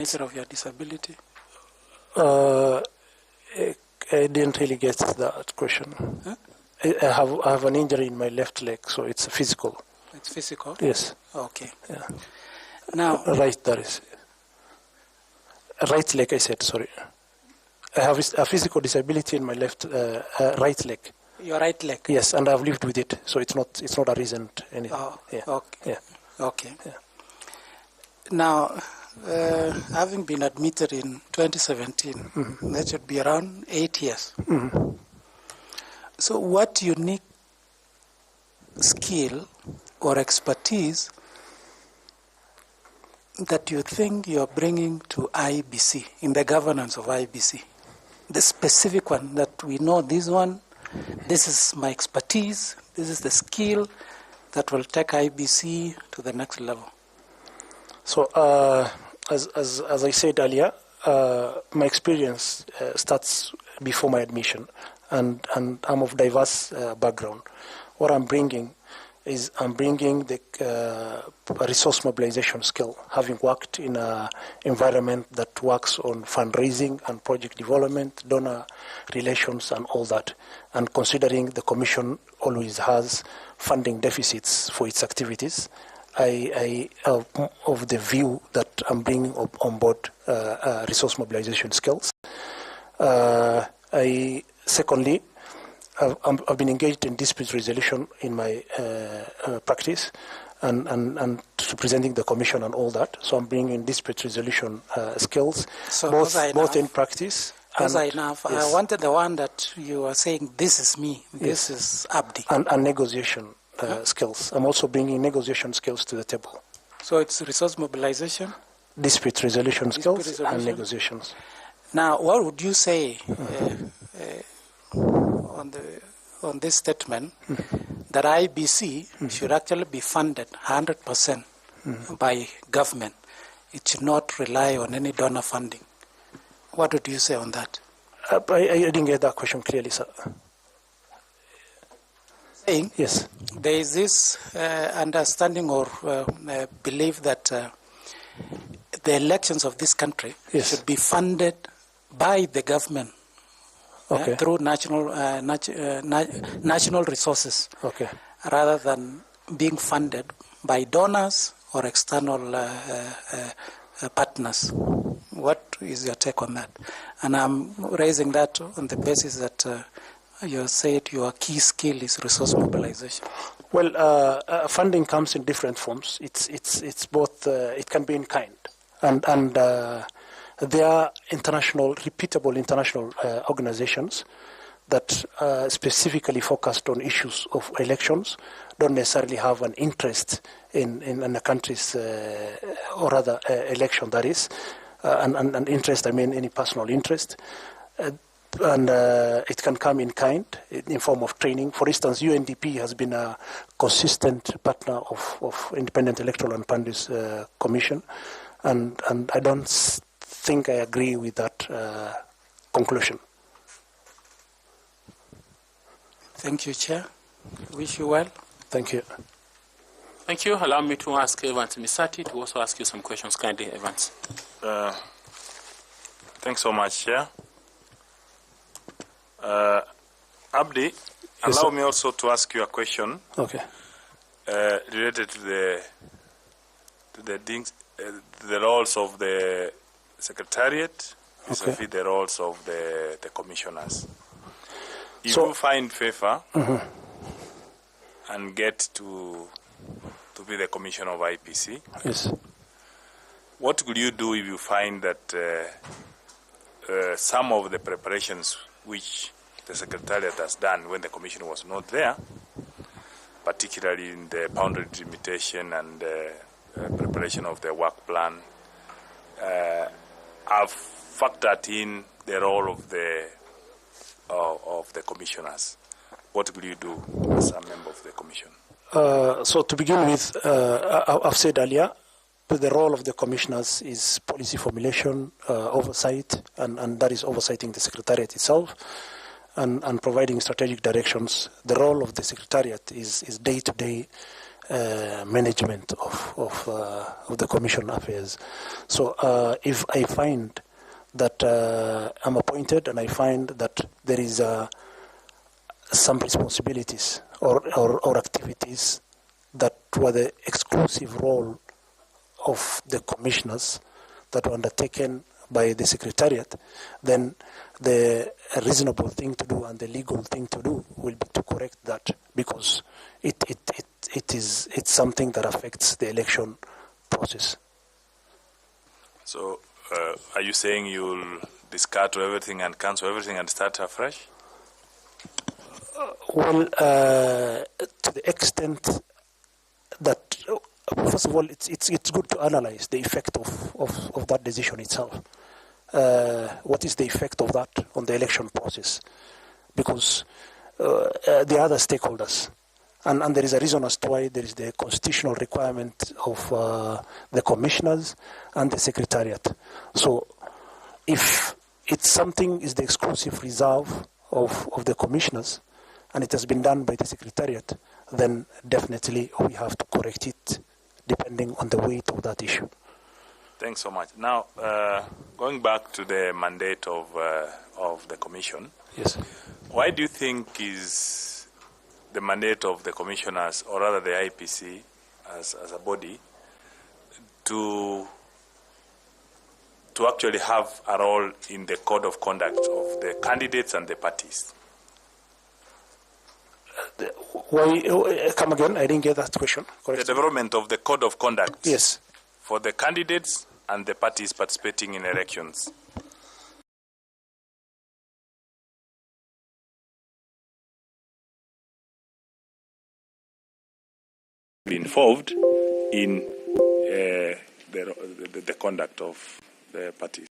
nature of your disability? I didn't really get that question. Huh? I have an injury in my left leg, so it's physical. It's physical? Yes. Okay. Yeah. Now, right, that is. Right leg, I said, sorry. I have a physical disability in my left right leg. Your right leg? Yes, and I've lived with it, so it's not a reason anything. Oh, yeah. okay. Yeah. Okay. Yeah. Now, having been admitted in 2017, that should be around 8 years. So what unique skill or expertise that you think you're bringing to Iebc, in the governance of Iebc? The specific one that we know, this is my expertise, this is the skill that will take Iebc to the next level. So, as I said earlier, my experience starts before my admission, and I'm of diverse background. What I'm bringing is the resource mobilization skill, having worked in an environment that works on fundraising and project development, donor relations and all that, and considering the Commission always has funding deficits for its activities, I of the view that I'm bringing on board resource mobilization skills. Secondly, I've been engaged in dispute resolution in my practice and representing the Commission and all that. So I'm bringing dispute resolution skills, so both in practice. Yes. I wanted the one that you are saying, this is me, this is Abdi. And negotiation skills. I'm also bringing negotiation skills to the table. So it's resource mobilization? Dispute resolution skills and negotiations. Now, what would you say on this statement that Iebc should actually be funded 100% by government? It should not rely on any donor funding. What would you say on that? I didn't get that question clearly, sir. Saying, yes, there is this understanding or belief that the elections of this country should be funded by the government through national resources, rather than being funded by donors or external partners. What is your take on that? And I'm raising that on the basis that you said your key skill is resource mobilization. Well, funding comes in different forms. It's both. It can be in kind, and there are repeatable international organizations that specifically focused on issues of elections, don't necessarily have an interest in a country's or rather election, that is, and interest, I mean any personal interest. And it can come in kind, in form of training. For instance, UNDP has been a consistent partner of Independent Electoral and Boundaries Commission, and I don't think I agree with that conclusion. Thank you, Chair. Wish you well. Thank you. Thank you. Allow me to ask Evans Misati to also ask you some questions. Kindly, Evans. Thanks so much, Chair. Abdi, yes, allow sir. me also to ask you a question. Okay. Related to the roles of the Secretariat vis-a-vis the roles of the commissioners. If you find favor and get to be the commissioner of IPC, yes, what will you do if you find that some of the preparations which the Secretariat has done when the Commission was not there, particularly in the boundary delimitation and preparation of the work plan, have factored in the role of the commissioners? What will you do as a member of the Commission? So to begin with, I've said earlier, the role of the commissioners is policy formulation, oversight, and that is oversighting the Secretariat itself and providing strategic directions. The role of the Secretariat is day-to-day management of the commission affairs. So if I find that I'm appointed and I find that there is some responsibilities or activities that were the exclusive role of the commissioners that were undertaken by the secretariat, then the reasonable thing to do and the legal thing to do will be to correct that, because it's something that affects the election process. So are you saying you'll discard everything and cancel everything and start afresh? Well, to the extent that, first of all, it's good to analyze the effect of that decision itself. What is the effect of that on the election process? Because the other stakeholders, and there is a reason as to why there is the constitutional requirement of the commissioners and the secretariat. So if it's something is the exclusive reserve of the commissioners, and it has been done by the secretariat, then definitely we have to correct it depending on the weight of that issue. Thanks so much. Now, going back to the mandate of the commission, yes. Why do you think is the mandate of the commissioners, or rather the IEBC as a body, to actually have a role in the code of conduct of the candidates and the parties? Why? Come again? I didn't get that question. Correct. The development of the code of conduct. Yes. For the candidates and the parties participating in elections. Be involved in the conduct of the parties.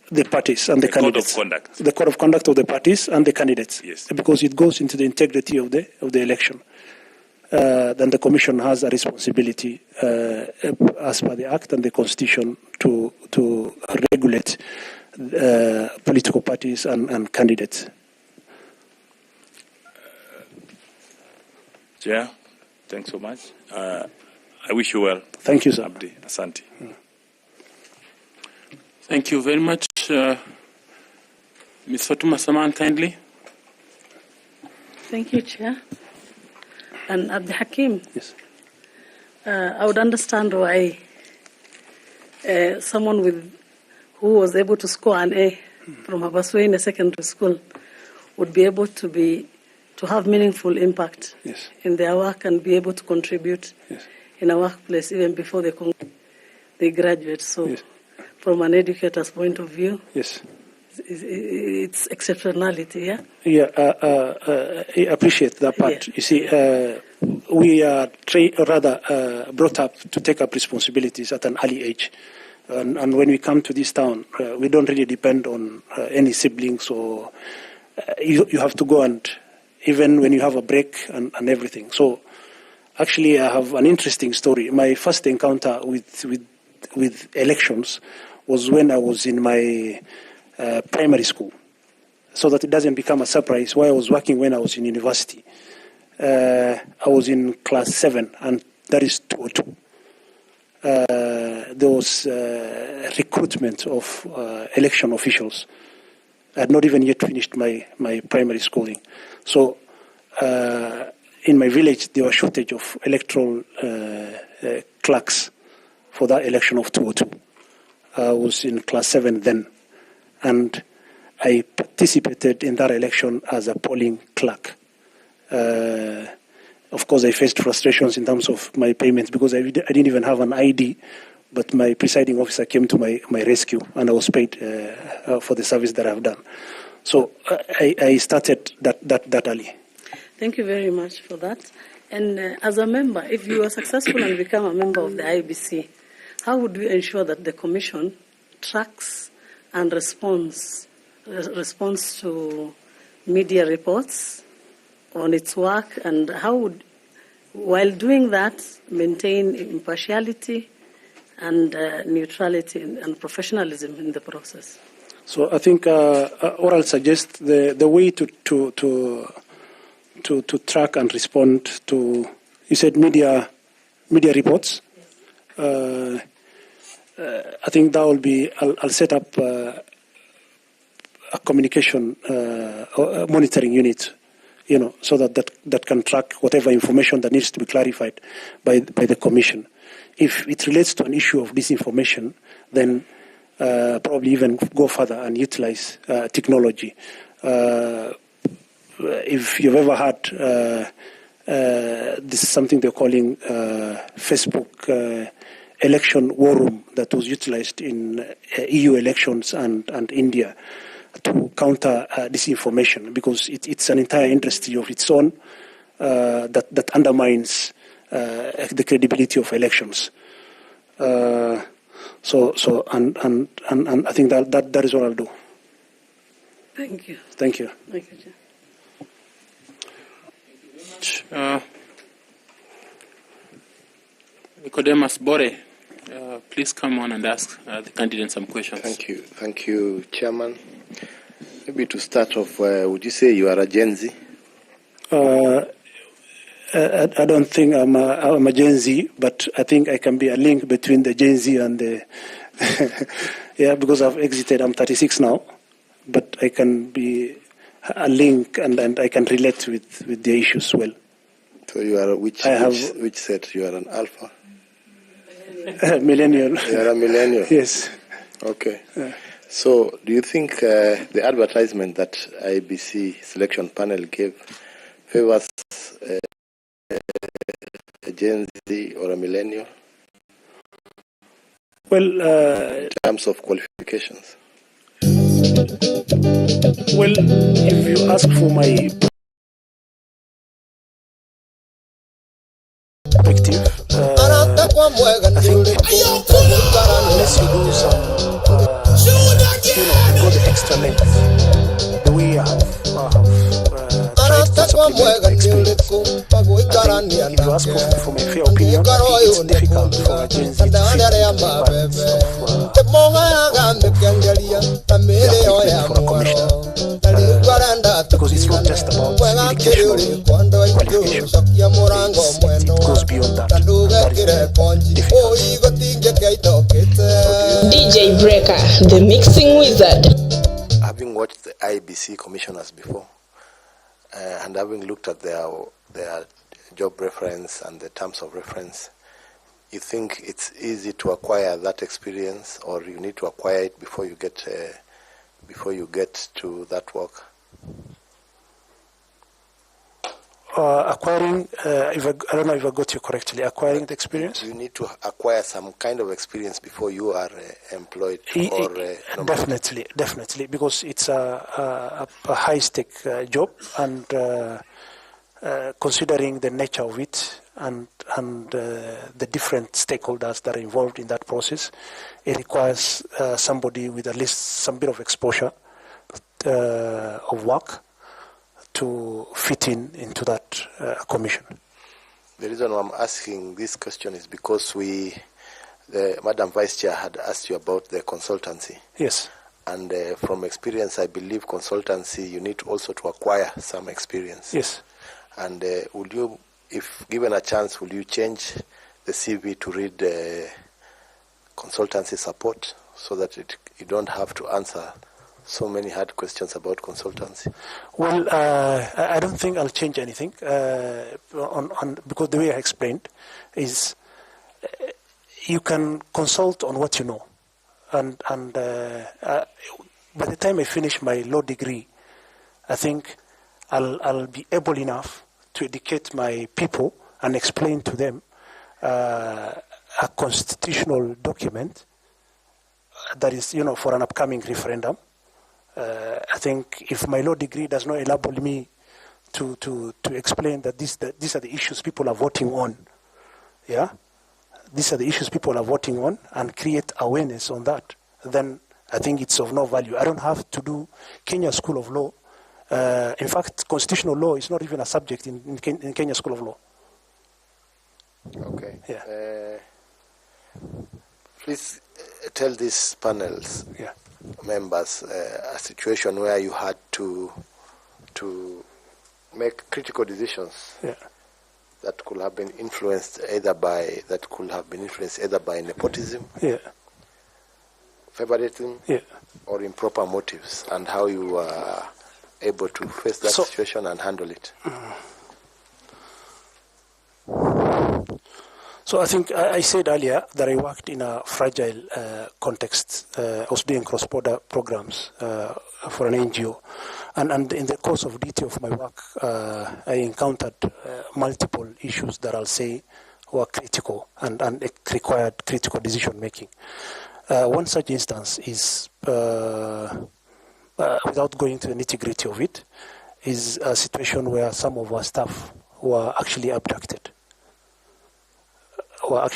The parties and the candidates. Code of conduct. The code of conduct of the parties and the candidates. Yes. Because it goes into the integrity of the election. Then the commission has a responsibility, as per the Act and the Constitution, to regulate political parties and candidates. Chair, thanks so much. I wish you well. Thank you, sir. Abdi, Asante. Thank you very much. Ms. Fatuma Saman, kindly. Thank you, Chair. And Abdi Hakim, Yes. I would understand why someone who was able to score an A from Habaswe in a secondary school would be able to have meaningful impact Yes. in their work and be able to contribute Yes. in a workplace even before they graduate. So, Yes. from an educator's point of view, Yes. it's exceptionality, yeah? Yeah, I appreciate that part. Yeah. You see, we are brought up to take up responsibilities at an early age. And when we come to this town, we don't really depend on any siblings, or you have to go, and even when you have a break and everything. So actually I have an interesting story. My first encounter with elections was when I was in my primary school, so that it doesn't become a surprise why I was working when I was in university. I was in class 7, and that is 202. There was recruitment of election officials. I had not even yet finished my primary schooling. So in my village, there was a shortage of electoral clerks for that election of 202. I was in class 7 then, and I participated in that election as a polling clerk. Of course, I faced frustrations in terms of my payments because I didn't even have an ID, but my presiding officer came to my rescue, and I was paid for the service that I've done. So I started that early. Thank you very much for that. And as a member, if you are successful and become a member of the IEBC, how would we ensure that the Commission tracks and responds to media reports on its work, and how would, while doing that, maintain impartiality and neutrality and professionalism in the process? So I think what I'll suggest, the way to track and respond to, you said media media reports. I think that will be, I'll set up a communication monitoring unit, so that can track whatever information that needs to be clarified by the Commission. If it relates to an issue of disinformation, then probably even go further and utilize technology. If you've ever had, this is something they're calling Facebook election war room that was utilized in EU elections and India to counter disinformation, because it's an entire industry of its own that undermines the credibility of elections. And I think that is what I'll do. Thank you. Thank you. Thank you, Chair. Nicodemus Bore, please come on and ask the candidate some questions. Thank you, Chairman. Maybe to start off, would you say you are a Gen Z? I don't think I'm a Gen Z, but I think I can be a link between the Gen Z and the yeah, because I've exited. I'm 36 now, but I can be a link and I can relate with the issues well. So you are which set? You are an alpha? Millennial. You are a millennial? Yes. Okay. So do you think the advertisement that IEBC selection panel gave favors a Gen Z or a millennial? Well, in terms of qualifications? Well, if you ask for my perspective, I think unless you do some, go the extra length, the way I have tried to supplement my experience. I think if you ask for my fair opinion, it's difficult for a Gen Z to fit into the requirements for a commissioner. Because it's not just about educational qualifications. It goes beyond that. And that is difficult. DJ Breaker, the mixing wizard. Having watched the IEBC commissioners before, and having looked at their job reference and the terms of reference, you think it's easy to acquire that experience, or you need to acquire it before you get to that work? Acquiring, I don't know if I got you correctly, acquiring the experience? You need to acquire some kind of experience before you are employed or Definitely, because it's a high-stake job, and considering the nature of it and the different stakeholders that are involved in that process, it requires somebody with at least some bit of exposure of work to fit into that commission. The reason why I'm asking this question is because the Madam Vice Chair had asked you about the consultancy. Yes. And from experience, I believe consultancy, you need also to acquire some experience. Yes. And would you, if given a chance, will you change the CV to read consultancy support so that you don't have to answer so many hard questions about consultancy? Well, I don't think I'll change anything because the way I explained is you can consult on what you know. And by the time I finish my law degree, I think I'll be able enough to educate my people and explain to them a constitutional document that is, for an upcoming referendum. I think if my law degree does not enable me to explain that these are the issues people are voting on, these are the issues people are voting on, and create awareness on that, then I think it's of no value. I don't have to do Kenya School of Law. In fact, constitutional law is not even a subject in Kenya School of Law. Okay. Yeah. Please tell these panels members a situation where you had to make critical decisions that could have been influenced either by nepotism, favoritism, or improper motives, and how you were able to face that situation and handle it. So I think I said earlier that I worked in a fragile context. I was doing cross-border programs for an NGO. And in the course of duty of my work, I encountered multiple issues that I'll say were critical and it required critical decision-making. One such instance is, without going to the nitty-gritty of it, is a situation where some of our staff were actually abducted. By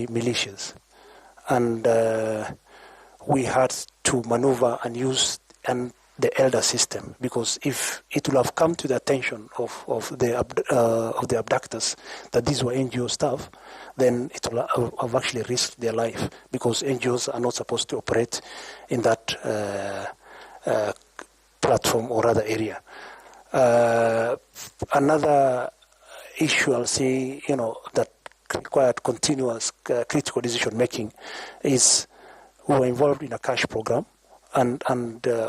militias. And we had to maneuver and use the elder system, because if it would have come to the attention of the abductors that these were NGO staff, then it would have actually risked their life, because NGOs are not supposed to operate in that platform or other area. Another issue I'll say, that required continuous critical decision making is we were involved in a cash program, and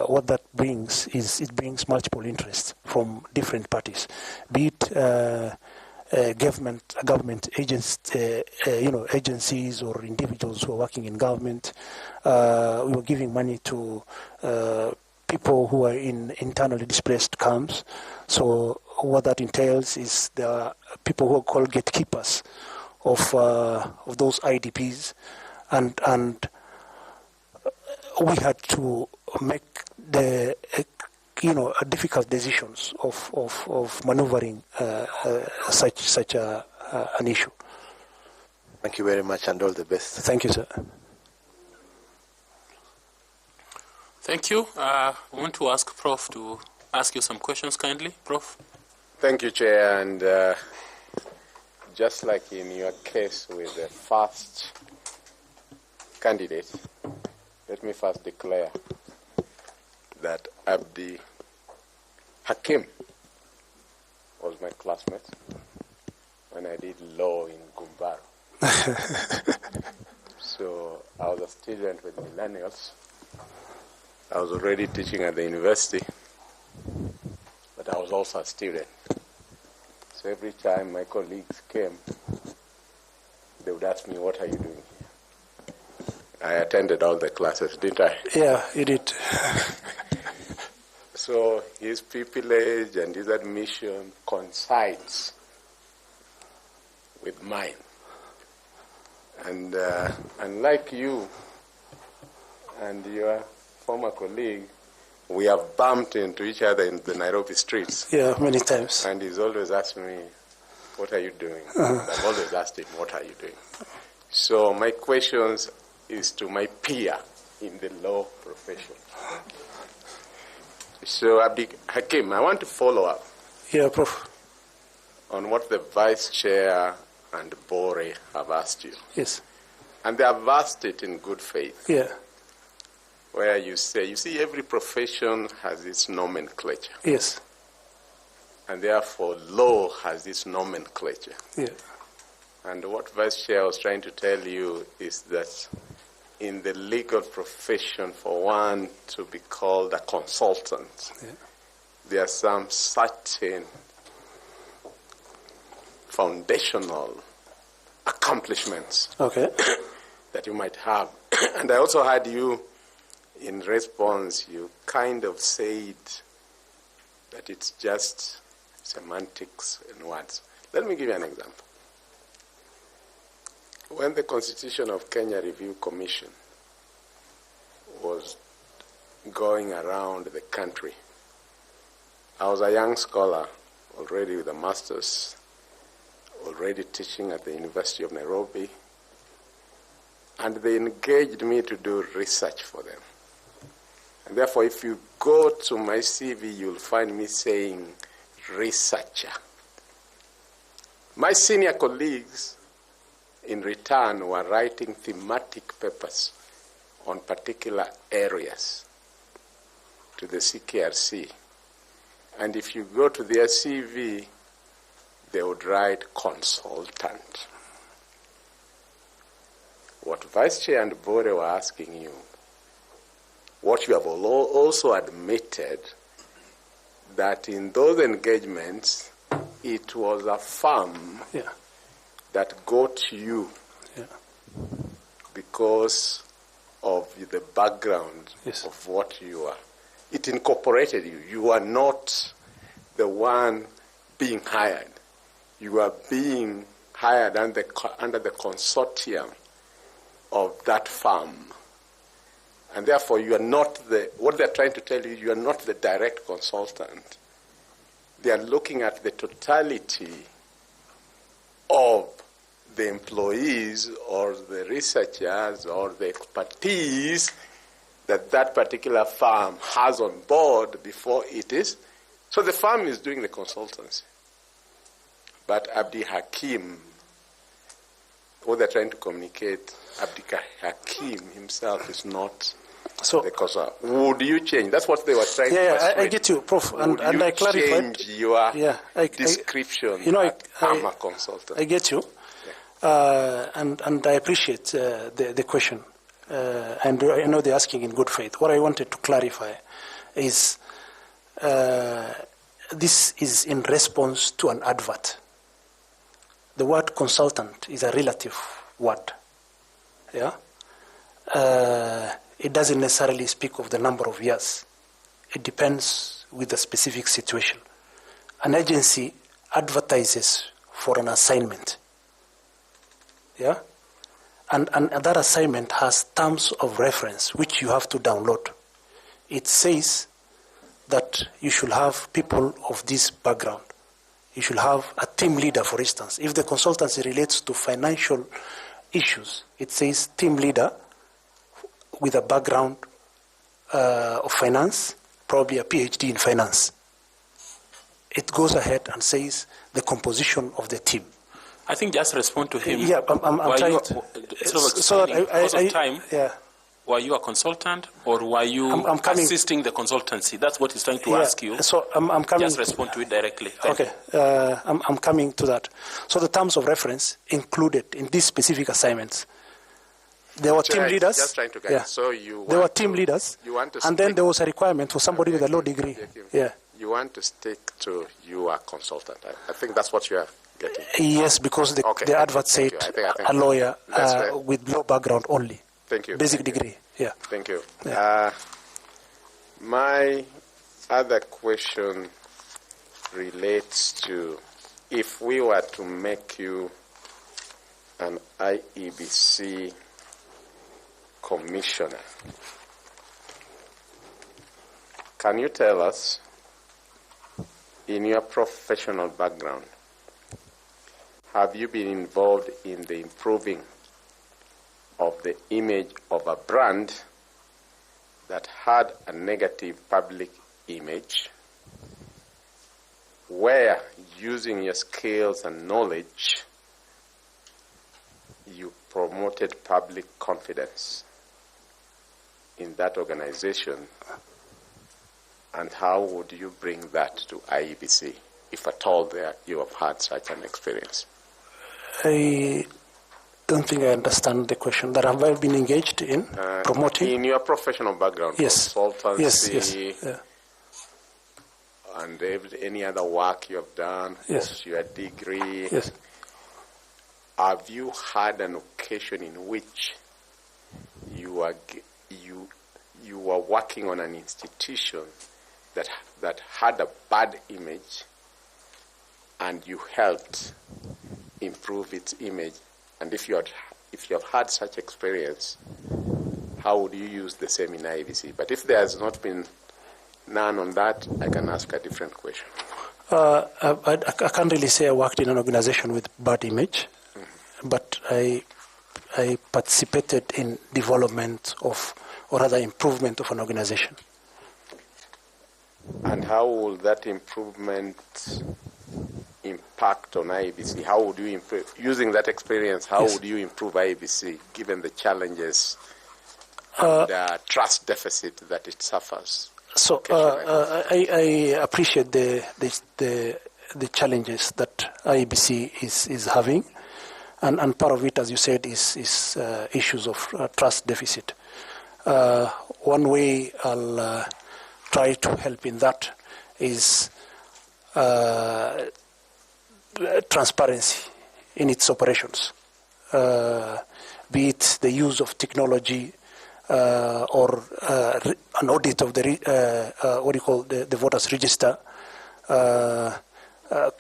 what that brings is it brings multiple interests from different parties, be it government agencies or individuals who are working in government. We were giving money to people who are in internally displaced camps. So what that entails is there are people who are called gatekeepers of those IDPs, and we had to make the difficult decisions of maneuvering such an issue. Thank you very much, and all the best. Thank you, sir. Thank you. I want to ask Prof to ask you some questions kindly. Prof. Thank you, Chair. And just like in your case with the first candidate, let me first declare that Abdi Hakim was my classmate when I did law in Gumbaru. So I was a student with millennials. I was already teaching at the university, but I was also a student. So every time my colleagues came, they would ask me, "What are you doing here?" I attended all the classes, didn't I? Yeah, you did. So his pupillage and his admission coincides with mine. And unlike you and your former colleague, we have bumped into each other in the Nairobi streets. Yeah, many times. And he's always asked me, "What are you doing?" I've always asked him, "What are you doing?" So my questions is to my peer in the law profession. So Abdi Hakim, I want to follow up. Yeah, Prof. On what the Vice Chair and Bore have asked you. Yes. And they have asked it in good faith. Yeah. Where you say, you see, every profession has its nomenclature. Yes. And therefore, law has its nomenclature. Yeah. And what Vice Chair was trying to tell you is that in the legal profession, for one to be called a consultant, there are some certain foundational accomplishments that you might have. And I also heard you, in response, you kind of said that it's just semantics and words. Let me give you an example. When the Constitution of Kenya Review Commission was going around the country, I was a young scholar already with a master's, already teaching at the University of Nairobi, and they engaged me to do research for them. And therefore, if you go to my CV, you'll find me saying researcher. My senior colleagues, in return, were writing thematic papers on particular areas to the CKRC. And if you go to their CV, they would write consultant. What Vice Chair and Bore were asking you, what you have also admitted, that in those engagements, it was a firm that got you because of the background of what you are. It incorporated you. You are not the one being hired. You are being hired under the consortium of that firm. And therefore, you are not what they're trying to tell you, you are not the direct consultant. They are looking at the totality of the employees or the researchers or the expertise that particular firm has on board before it is. So the firm is doing the consultancy. But Abdi Hakim, what they're trying to communicate, Abdi Hakim himself is not the consultant. Would you change? That's what they were trying to persuade. I get you, Prof. And I clarified. Change your description I'm a consultant. I get you. And I appreciate the question. And I know they're asking in good faith. What I wanted to clarify is this is in response to an advert. The word consultant is a relative word. Yeah? It doesn't necessarily speak of the number of years. It depends with the specific situation. An agency advertises for an assignment. Yeah? And that assignment has terms of reference which you have to download. It says that you should have people of this background. You should have a team leader, for instance. If the consultancy relates to financial issues, it says team leader with a background of finance, probably a PhD in finance. It goes ahead and says the composition of the team. I think just respond to him. Yeah, I'm trying to. So because of time, were you a consultant or were you assisting the consultancy? That's what he's trying to ask you. So I'm coming. Just respond to it directly. I'm coming to that. So the terms of reference included in these specific assignments. There were team leaders. Just trying to get so there were team leaders, and then there was a requirement for somebody with a law degree. You want to stick to you are consultant. I think that's what you are getting. Yes, because the advert said a lawyer with law background only. Thank you. Basic degree. Yeah. Thank you. My other question relates to if we were to make you an IEBC commissioner, can you tell us, in your professional background, have you been involved in the improving of the image of a brand that had a negative public image, where, using your skills and knowledge, you promoted public confidence in that organization, and how would you bring that to IEBC, if at all you have had such an experience? I don't think I understand the question. That have I been engaged in promoting? In your professional background, consultancy, and any other work you have done, your degree, have you had an occasion in which you were working on an institution that had a bad image, and you helped improve its image? And if you have had such experience, how would you use the same in IEBC? But if there has not been none on that, I can ask a different question. I can't really say I worked in an organization with bad image, but I participated in development of, or rather improvement of, an organization. And how will that improvement impact on IEBC? How would you improve, using that experience, how would you improve IEBC given the challenges and the trust deficit that it suffers So I appreciate the challenges that Iebc is having, and part of it, as you said, is issues of trust deficit. One way I'll try to help in that is transparency in its operations, be it the use of technology or an audit of the the voters register,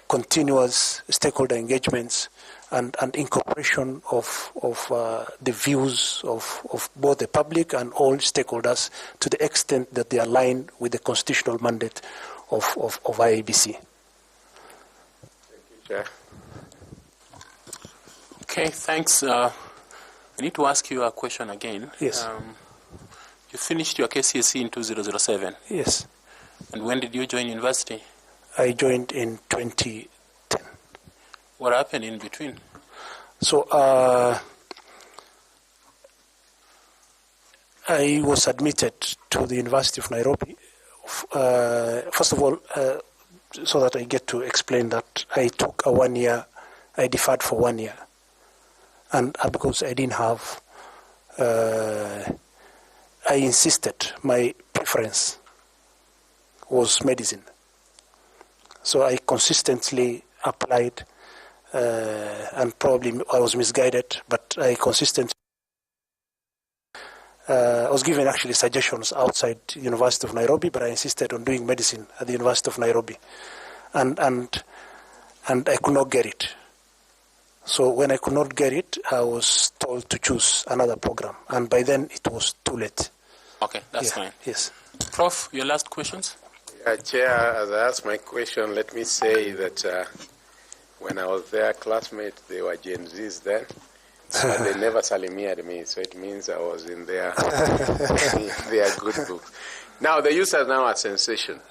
continuous stakeholder engagements, and incorporation of the views of both the public and all stakeholders to the extent that they align with the constitutional mandate of Iebc. Chair. Okay, thanks. I need to ask you a question again. Yes. You finished your KCSE in 2007. Yes. And when did you join university? I joined in 2010. What happened in between? So I was admitted to the University of Nairobi. First of all, so that I get to explain that I took a 1 year, I deferred for 1 year. And because I didn't have, I insisted my preference was medicine. So I consistently applied, and probably I was misguided, but I consistently, I was given actually suggestions outside the University of Nairobi, but I insisted on doing medicine at the University of Nairobi. And I could not get it. So when I could not get it, I was told to choose another program. And by then, it was too late. Okay, that's fine. Yes. Prof, your last questions? Chair, as I ask my question, let me say that when I was there, classmates, they were Gen Zs then. But they never salimiated me, so it means I was in their good book. Now, the youth are now a sensation.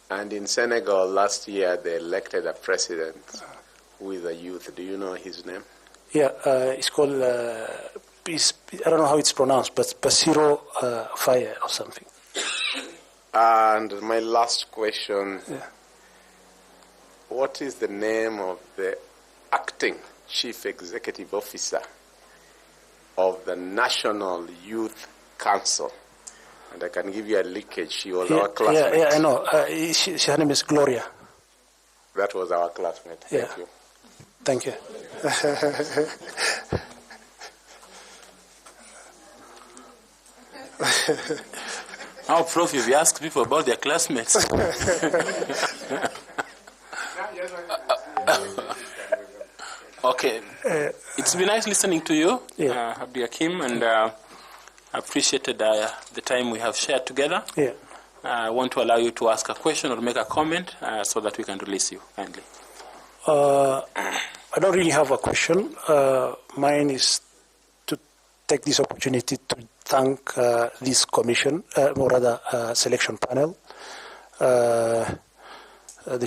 And in Senegal, last year, they elected a president who is a youth. Do you know his name? Yeah, it's called, I don't know how it's pronounced, but Basiro Faye or something. And my last question, what is the name of the acting Chief Executive Officer of the National Youth Council? And I can give you a leakage. She was our classmate. Yeah, I know. Her name is Gloria. That was our classmate. Thank you. Thank you. How, Prof, if you ask people about their classmates? Okay. It's been nice listening to you, Abdi Hakim, and I appreciated the time we have shared together. Yeah. I want to allow you to ask a question or make a comment so that we can release you kindly. I don't really have a question. Mine is to take this opportunity to thank this commission, or rather selection panel, the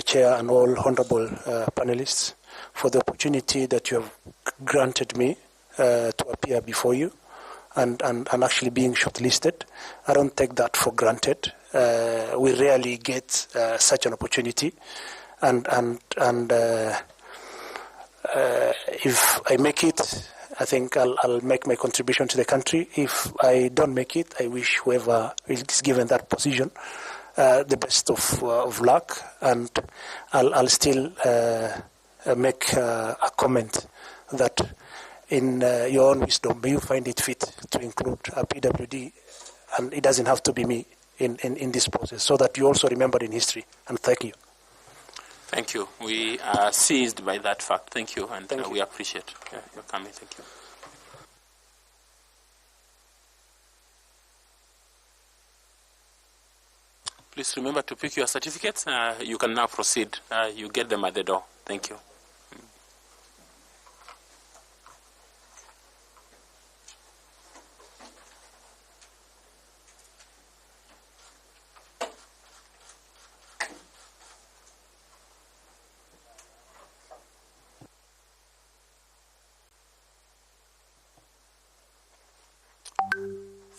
chair and all honorable panelists for the opportunity that you have granted me to appear before you and actually being shortlisted. I don't take that for granted. We rarely get such an opportunity, and if I make it, I think I'll make my contribution to the country. If I don't make it, I wish whoever is given that position the best of luck, and I'll still make a comment that in your own wisdom, may you find it fit to include a PWD, and it doesn't have to be me in this process, so that you also remember in history. And thank you. Thank you. We are seized by that fact. Thank you, and we appreciate your coming. Thank you. Please remember to pick your certificates. You can now proceed. You get them at the door. Thank you.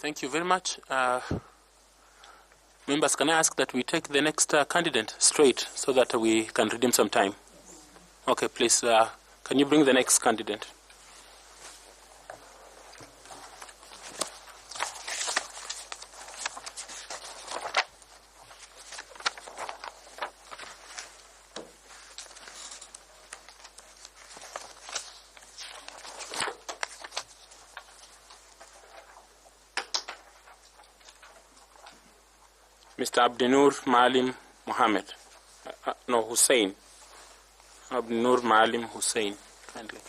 Thank you very much. Members, can I ask that we take the next candidate straight so that we can redeem some time? Okay, please, can you bring the next candidate? Mr. Abdinur Maalim Mohammed. No, Hussein. Abdinur Maalim Hussein. Kindly.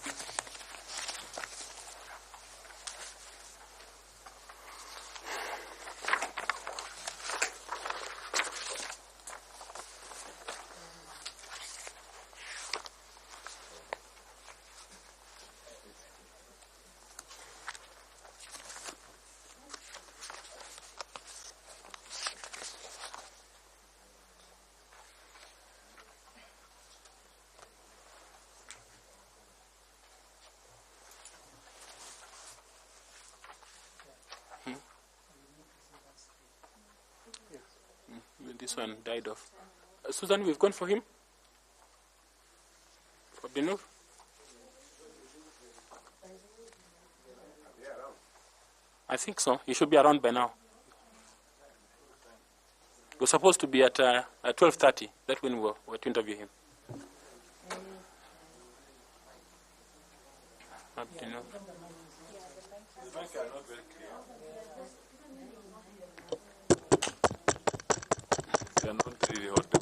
This one died off. Susan, we've gone for him? For Abdinur? I think so. He should be around by now. We're supposed to be at 12:30. That's when we were to interview him. Abdinur. They are not really audible.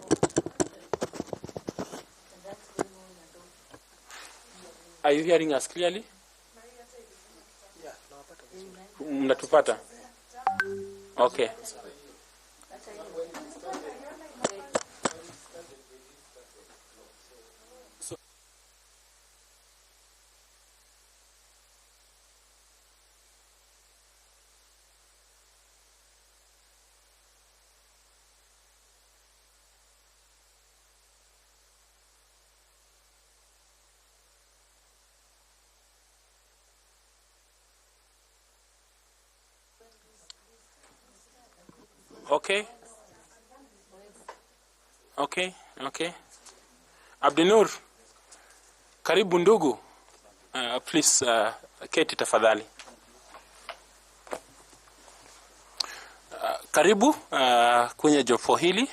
Are you hearing us clearly? Mnatupata? Okay. Okay. Abdinur, karibu ndugu. Please, keti tafadhali. Karibu kwenye jopo hili.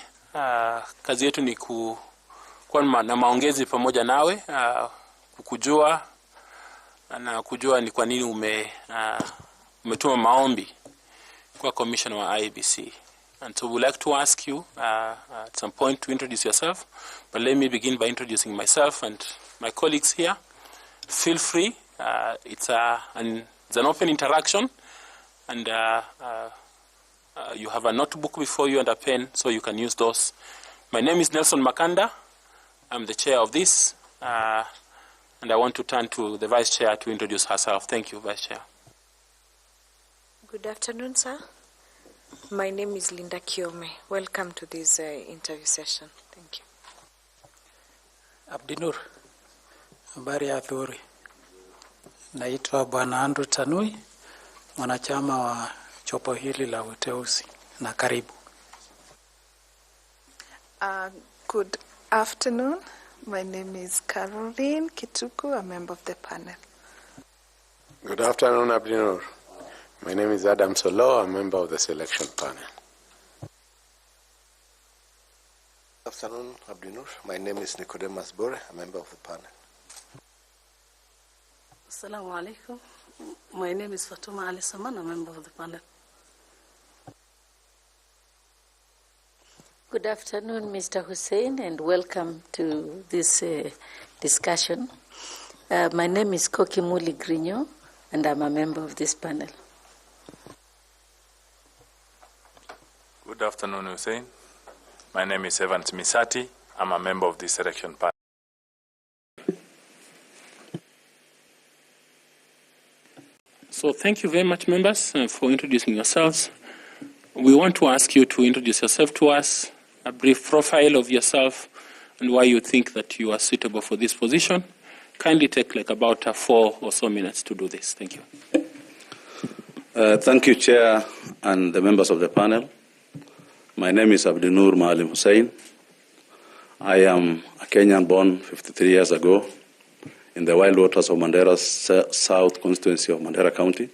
Kazi yetu ni kuwa na maongezi pamoja nawe, kukujua na kujua ni kwa nini umetuma maombi kwa commissioner wa IEBC. And so we'd like to ask you at some point to introduce yourself, but let me begin by introducing myself and my colleagues here. Feel free. It's an open interaction, and you have a notebook before you and a pen, so you can use those. My name is Nelson Makanda. I'm the chair of this, and I want to turn to the vice chair to introduce herself. Thank you, vice chair. Good afternoon, sir. My name is Linda Kiome. Welcome to this interview session. Thank you. Abdinur, habari ya adhuhuri. Naitwa Bwana Andrew Tanui, mwanachama wa jopo hili la uteuzi, na karibu. Good afternoon. My name is Caroline Kituku, a member of the panel. Good afternoon, Abdinur. My name is Adam Solo, a member of the selection panel. Good afternoon, Abdinur. My name is Nicodemus Bore, a member of the panel. Assalamu alaikum. My name is Fatuma Ali Saman, a member of the panel. Good afternoon, Mr. Hussein, and welcome to this discussion. My name is Koki Muli Grigno, and I'm a member of this panel. Good afternoon, Hussein. My name is Evans Misati. I'm a member of the selection panel. So thank you very much, members, for introducing yourselves. We want to ask you to introduce yourself to us, a brief profile of yourself, and why you think that you are suitable for this position. Kindly take like about 4 or so minutes to do this. Thank you. Thank you, Chair, and the members of the panel. My name is Abdinur Maalim Hussein. I am a Kenyan born 53 years ago in the wild waters of Mandera's South constituency of Mandera County.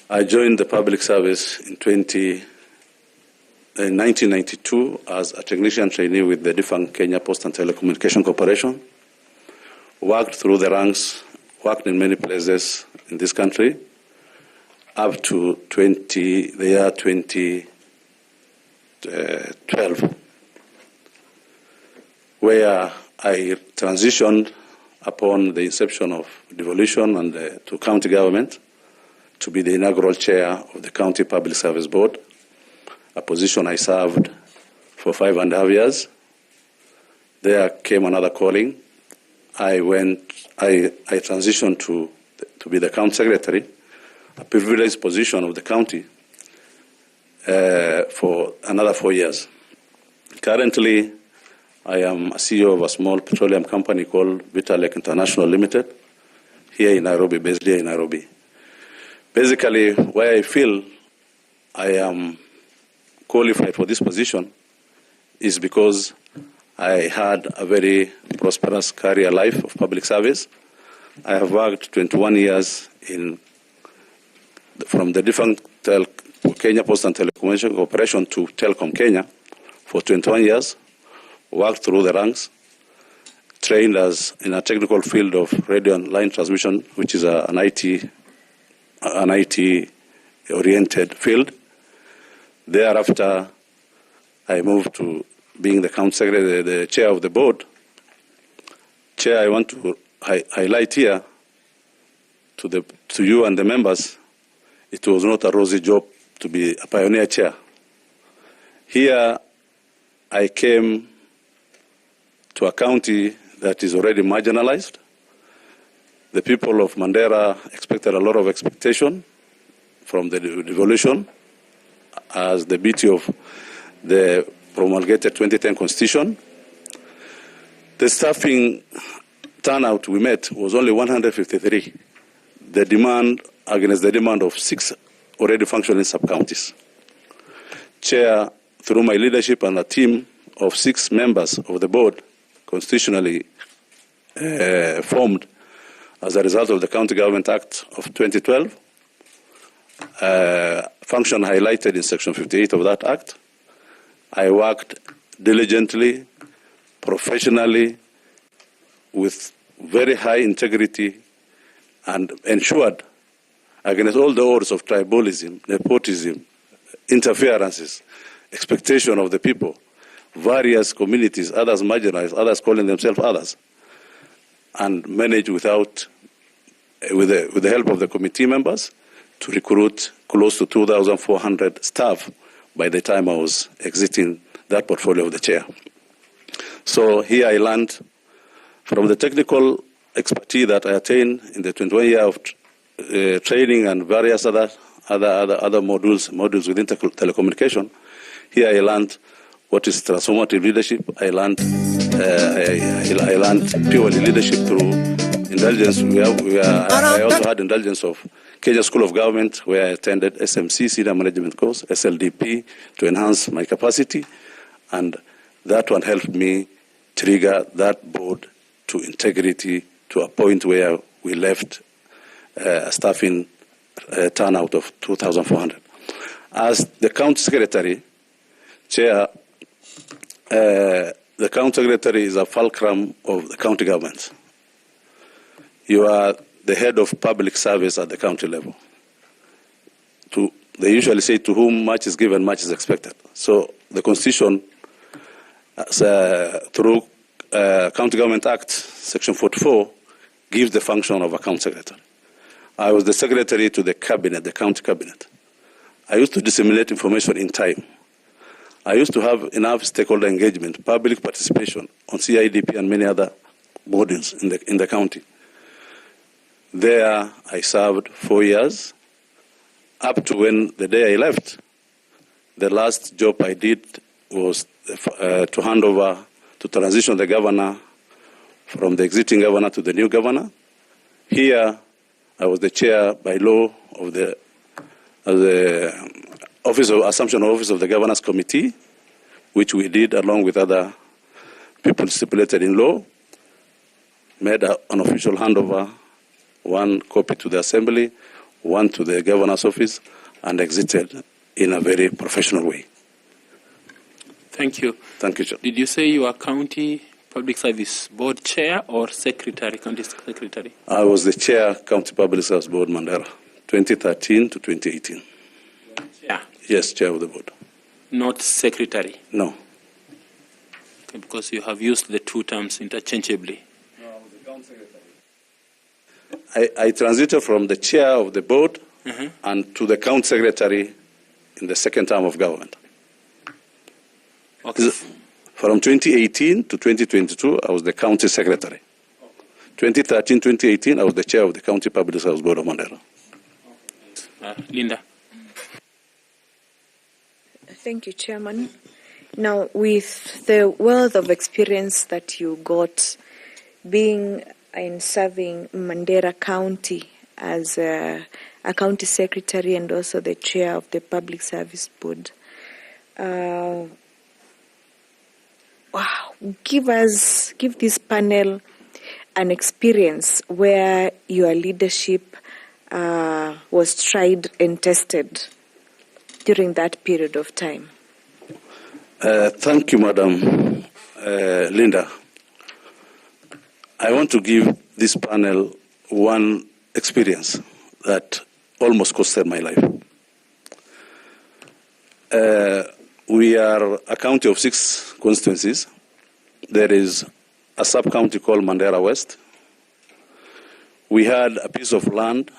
I joined the public service in 1992 as a technician trainee with the defunct Kenya Post and Telecommunication Corporation. Worked through the ranks, worked in many places in this country, up to the year 2012, where I transitioned upon the inception of devolution and to county government to be the inaugural chair of the County Public Service Board, a position I served for 5.5 years. There came another calling. I transitioned to be the county secretary, a privileged position of the county, for another 4 years. Currently, I am a CEO of a small petroleum company called Vitalec International Limited, here in Nairobi, based here in Nairobi. Basically, why I feel I am qualified for this position is because I had a very prosperous career life of public service. I have worked 21 years from the defunct Kenya Post and Telecommunication Corporation to Telcom Kenya for 21 years, worked through the ranks, trained in a technical field of radio and line transmission, which is an IT-oriented field. Thereafter, I moved to being the county secretary, the chair of the board. Chair, I want to highlight here to you and the members, it was not a rosy job to be a pioneer chair. Here, I came to a county that is already marginalized. The people of Mandera expected a lot of expectation from the devolution as the beauty of the promulgated 2010 Constitution. The staffing turnout we met was only 153. The demand against the demand of 6 already functioning sub-counties. Chair, through my leadership and a team of 6 members of the board, constitutionally formed as a result of the County Government Act of 2012, function highlighted in Section 58 of that Act. I worked diligently, professionally, with very high integrity, and ensured against all the odds of tribalism, nepotism, interferences, expectation of the people, various communities, others marginalized, others calling themselves others, and managed with the help of the committee members to recruit close to 2,400 staff by the time I was exiting that portfolio of the chair. So here I learned from the technical expertise that I attained in the 21 years of training and various other modules within telecommunication. Here I learned what is transformative leadership. I learned purely leadership through indulgence. I also had indulgence of Kenya School of Government, where I attended SMC, Senior Management Course, SLDP, to enhance my capacity, and that one helped me trigger that board to integrity to a point where we left a staffing turnout of 2,400. As the county secretary, chair, the county secretary is a fulcrum of the county government. You are the head of public service at the county level. They usually say, to whom much is given, much is expected. So the Constitution, through County Government Act, Section 44, gives the function of a county secretary. I was the secretary to the cabinet, the county cabinet. I used to disseminate information in time. I used to have enough stakeholder engagement, public participation on CIDP and many other modules in the county. There, I served 4 years, up to when the day I left. The last job I did was to hand over, to transition the governor from the existing governor to the new governor. Here, I was the chair by law of assumption of office of the Governance Committee, which we did along with other people stipulated in law, made an official handover, one copy to the Assembly, one to the Governor's office, and exited in a very professional way. Thank you. Thank you, Chair. Did you say you are County Public Service Board Chair or Secretary, County Secretary? I was the Chair, County Public Service Board, Mandera, 2013 to 2018. Chair? Yes, Chair of the Board. Not Secretary? No. Okay, because you have used the two terms interchangeably. No, I was the County Secretary. I transited from the Chair of the Board and to the County Secretary in the second term of government. Okay. From 2018 to 2022, I was the County Secretary. 2013-2018, I was the Chair of the County Public Service Board of Mandera. Linda. Thank you, Chairman. Now, with the wealth of experience that you got being and serving Mandera County as a county secretary and also the chair of the Public Service Board, give this panel an experience where your leadership was tried and tested during that period of time. Thank you, Madam Linda. I want to give this panel one experience that almost costed my life. We are a county of 6 constituencies. There is a sub-county called Mandera West. We had a piece of land,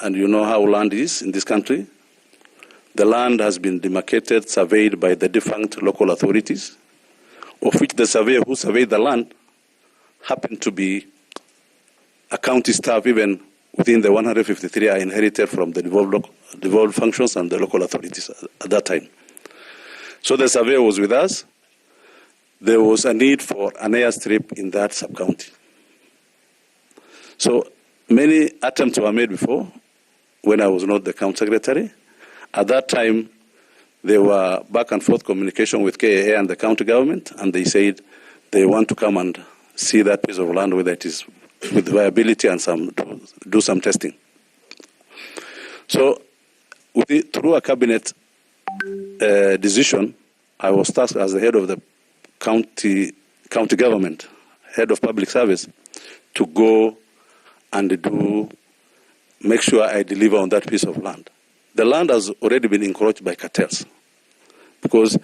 and you know how land is in this country. The land has been demarcated, surveyed by the defunct local authorities, of which the surveyor who surveyed the land happened to be a county staff, even within the 153 I inherited from the devolved functions and the local authorities at that time. So the surveyor was with us. There was a need for an airstrip in that sub-county. So many attempts were made before when I was not the county secretary. At that time, there were back and forth communication with KAA and the county government, and they said they want to come and see that piece of land, whether it is with viability and do some testing. So through a cabinet decision, I was tasked as the head of the county government, head of public service, to go and make sure I deliver on that piece of land. The land has already been encroached by cartels because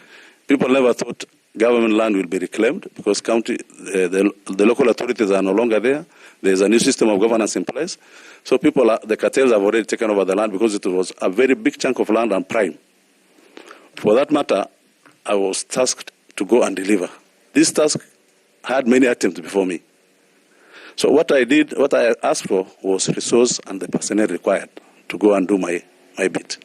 people never thought government land will be reclaimed because the local authorities are no longer there. There's a new system of governance in place. So the cartels have already taken over the land because it was a very big chunk of land and prime. For that matter, I was tasked to go and deliver. This task had many attempts before me. So what I asked for was resource and the personnel required to go and do my bit.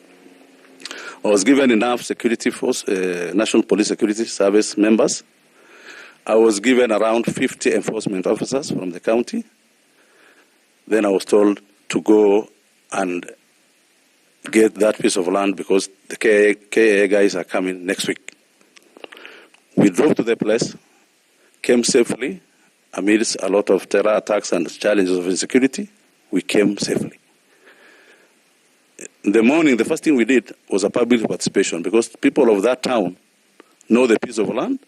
I was given enough security force, National Police Security Service members. I was given around 50 enforcement officers from the county. Then I was told to go and get that piece of land because the KAA guys are coming next week. We drove to the place, came safely amidst a lot of terror attacks and challenges of insecurity. We came safely. In the morning, the first thing we did was a public participation because people of that town know the piece of land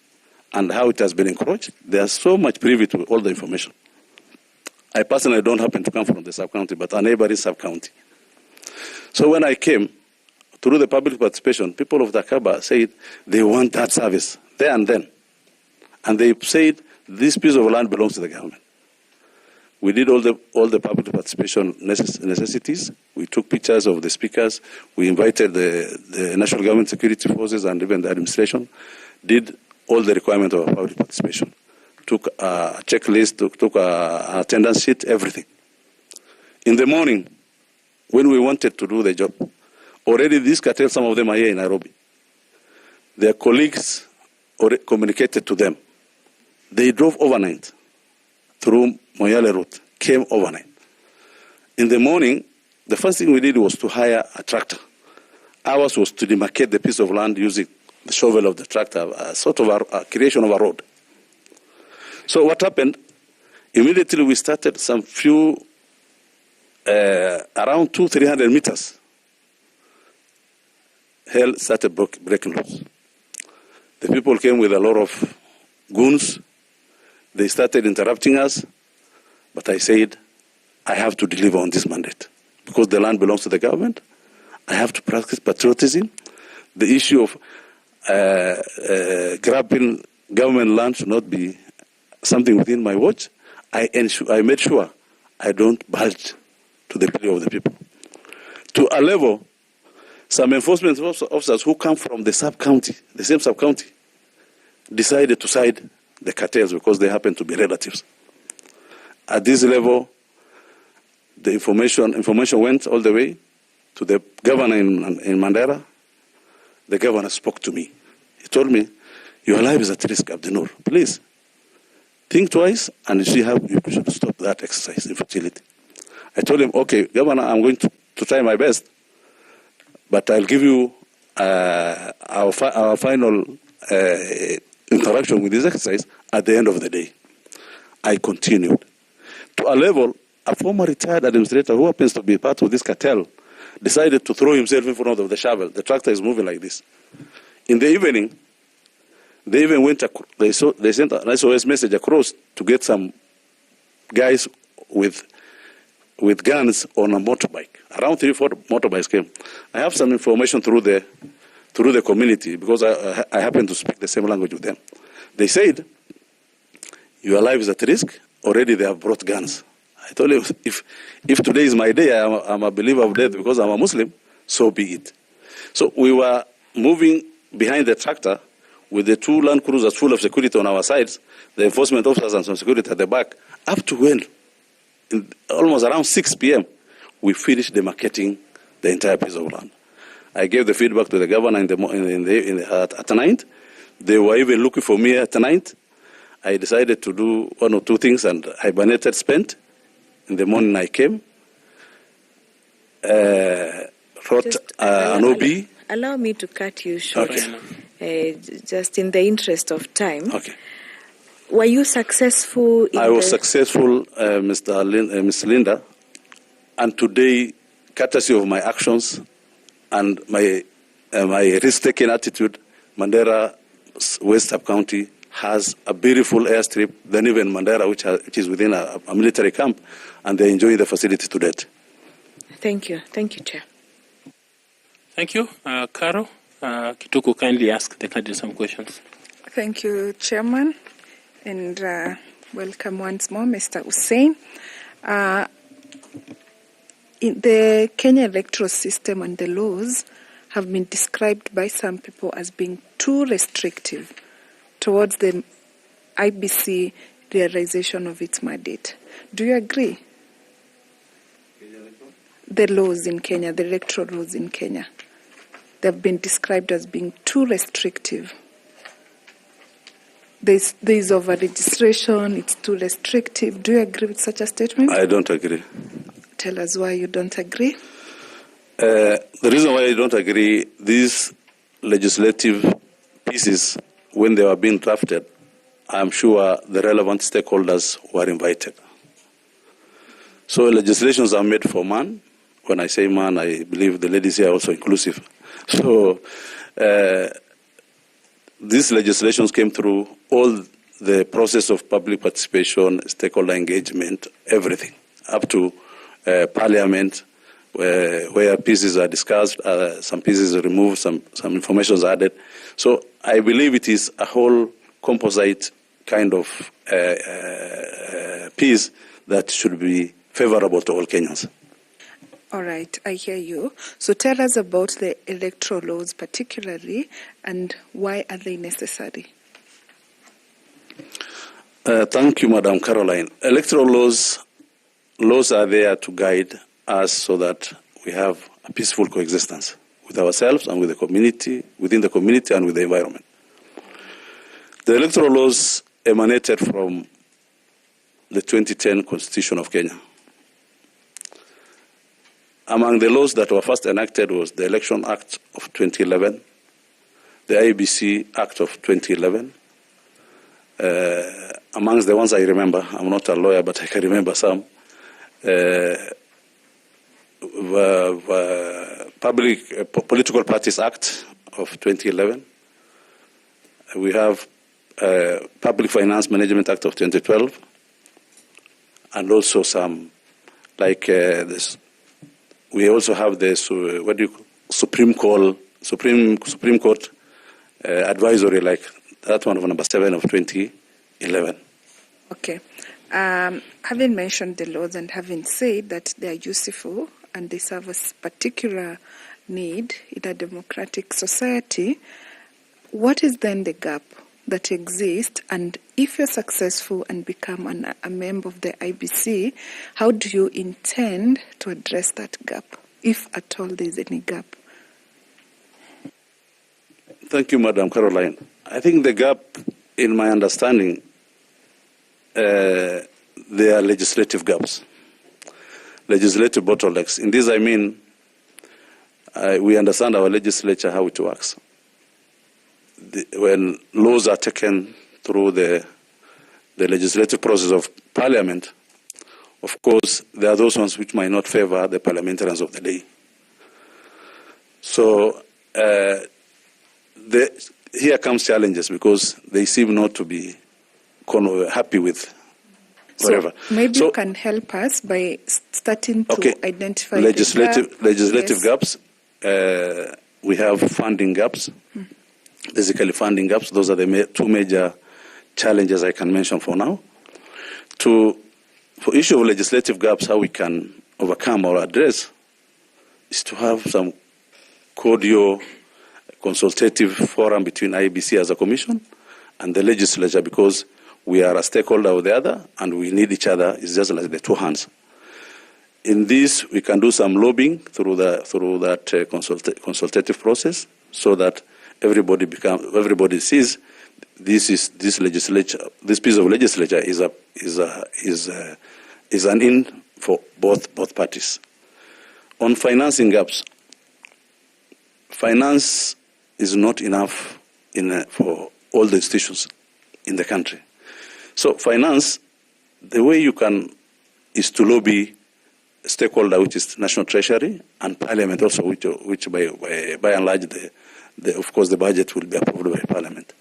and how it has been encroached. They are so much privy to all the information. I personally don't happen to come from the sub-county, but a neighboring sub-county. So when I came, through the public participation, people of Dakaba said they want that service there and then. And they said this piece of land belongs to the government. We did all the public participation necessities. We took pictures of the speakers. We invited the national government security forces and even the administration. Did all the requirements of public participation. Took a checklist, took an attendance sheet, everything. In the morning, when we wanted to do the job, already these cartels, some of them are here in Nairobi. Their colleagues already communicated to them. They drove overnight through Moyale route, came overnight. In the morning, the first thing we did was to hire a tractor Ours was to demarcate the piece of land using the shovel of the tractor, a sort of a creation of a road. So what happened? Immediately we started some few, around 200-300 meters. Hell started breaking loose. The people came with a lot of goons. They started interrupting us. But I said, I have to deliver on this mandate. Because the land belongs to the government, I have to practice patriotism. The issue of grabbing government land should not be something within my watch. I made sure I don't budge to the plea of the people. To a level, some enforcement officers who come from the sub-county, the same sub-county, decided to side the cartels because they happen to be relatives. At this level, the information went all the way to the governor in Mandera. The governor spoke to me. He told me, your life is at risk, Abdinur. Please, think twice and see how you should stop that exercise, infertility. I told him, okay, Governor, I'm going to try my best, but I'll give you our final interaction with this exercise at the end of the day. I continued. To a level, a former retired administrator who happens to be part of this cartel decided to throw himself in front of the shovel. The tractor is moving like this. In the evening, they even went, they sent an SOS message across to get some guys with guns on a motorbike. Around 3-4 motorbikes came. I have some information through the community because I happen to speak the same language with them. They said, your life is at risk. Already they have brought guns. I told him, if today is my day, I'm a believer of death because I'm a Muslim, so be it. So we were moving behind the tractor with the 2 Land Cruisers full of security on our sides, the enforcement officers and some security at the back, up to when, almost around 6 p.m., we finished demarcating the entire piece of land. I gave the feedback to the governor at night. They were even looking for me at night. I decided to do 1 or 2 things and hibernated, spent. In the morning I came, wrote an OB. Allow me to cut you short, just in the interest of time. Okay. Were you successful? I was successful, Ms. Linda, and today, courtesy of my actions and my risk-taking attitude, Mandera West Sub-County has a beautiful airstrip than even Mandera, which is within a military camp, and they enjoy the facility to date. Thank you. Thank you, Chair. Thank you. Caro, Kituku, kindly ask the candidate some questions. Thank you, Chairman, and welcome once more, Mr. Hussein. In the Kenya electoral system and the laws have been described by some people as being too restrictive towards the IEBC realization of its mandate. Do you agree? The laws in Kenya, the electoral laws in Kenya, they've been described as being too restrictive. There's over-registration, it's too restrictive. Do you agree with such a statement? I don't agree. Tell us why you don't agree. The reason why I don't agree, these legislative pieces, when they were being drafted, I'm sure the relevant stakeholders were invited. So legislations are made for man. When I say man, I believe the ladies here are also inclusive. So these legislations came through all the process of public participation, stakeholder engagement, everything, up to parliament, where pieces are discussed, some pieces are removed, some information is added. So I believe it is a whole composite kind of piece that should be favorable to all Kenyans. All right, I hear you. So tell us about the electoral laws particularly, and why are they necessary? Thank you, Madam Caroline. Electoral laws are there to guide us so that we have a peaceful coexistence with ourselves and with the community, within the community and with the environment. The electoral laws emanated from the 2010 Constitution of Kenya. among the laws that were first enacted was the Election Act of 2011, the Iebc Act of 2011. Amongst the ones I remember, I'm not a lawyer, but I can remember some. Political Parties Act of 2011. We have Public Finance Management Act of 2012, and also some like this. We also have this Supreme Court advisory, like that one of number 7 of 2011. Okay. Having mentioned the laws and having said that they are useful and they serve a particular need in a democratic society, what is then the gap that exists? And if you're successful and become a member of the IBC, how do you intend to address that gap, if at all there is any gap? Thank you, Madam Caroline. I think the gap, in my understanding, there are legislative gaps, legislative bottlenecks. In this, I mean, we understand our legislature, how it works. When laws are taken through the legislative process of Parliament, of course, there are those ones which might not favor the parliamentarians of the day. So here comes challenges because they seem not to be happy with whatever. So maybe you can help us by starting to identify legislative gaps. We have funding gaps. Basically, funding gaps. Those are the two major challenges I can mention for now. For issue of legislative gaps, how we can overcome or address is to have some cordial consultative forum between IEBC as a commission and the legislature, because we are a stakeholder of the other and we need each other. It's just like the two hands. In this, we can do some lobbying through that consultative process, so that everybody sees this piece of legislature is an in for both parties. On financing gaps, finance is not enough for all the institutions in the country. So finance, the way you can is to lobby stakeholder, which is National Treasury, and Parliament also, which by and large, of course, the budget will be approved by Parliament.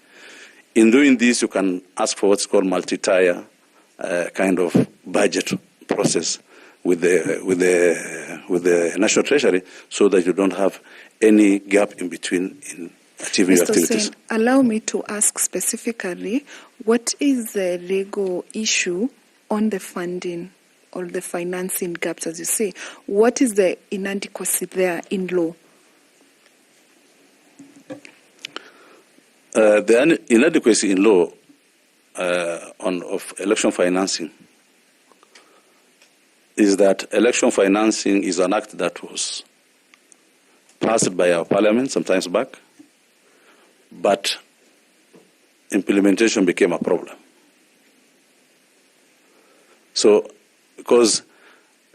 In doing this, you can ask for what's called multi-tier kind of budget process with the National Treasury, so that you don't have any gap in between in achieving your activities. Hussein, allow me to ask specifically, what is the legal issue on the funding or the financing gaps, as you say? What is the inadequacy there in law? The inadequacy in law of election financing is that election financing is an act that was passed by our parliament sometimes back, but implementation became a problem. So, because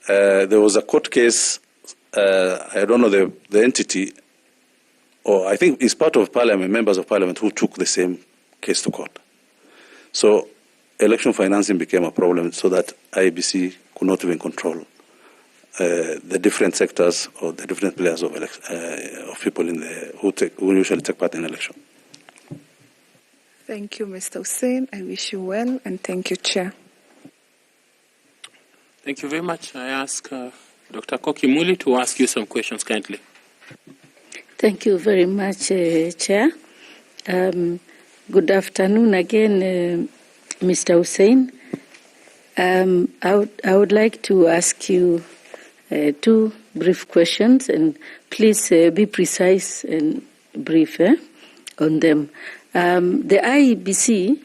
there was a court case, I don't know the entity, or I think it's part of Parliament, members of Parliament who took the same case to court. So election financing became a problem, so that IEBC could not even control the different sectors or the different players of people who usually take part in election. Thank you, Mr. Hussein. I wish you well, and thank you, Chair. Thank you very much. I ask Dr. Koki Muli to ask you some questions kindly. Thank you very much, Chair. Good afternoon again, Mr. Hussein. I would like to ask you two brief questions, and please be precise and brief on them. The IEBC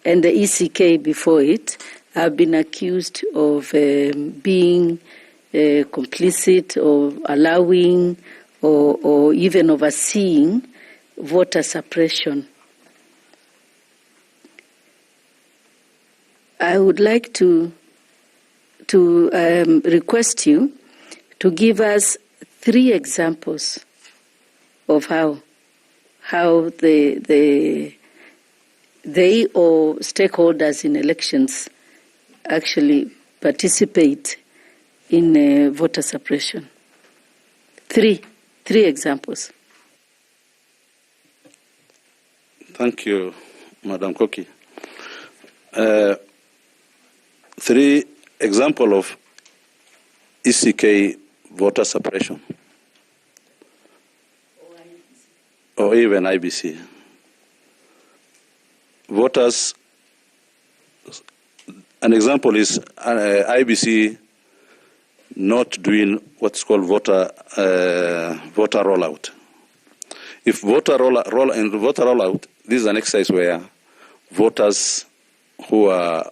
and the ECK before it have been accused of being complicit or allowing or even overseeing voter suppression. I would like to request you to give us 3 examples of how they or stakeholders in elections actually participate in voter suppression. 3 examples. Thank you, Madam Koki. 3 examples of ECK voter suppression, or even IBC. Voters, an example is IBC not doing what's called voter rollout. If voter rollout, this is an exercise where voters who are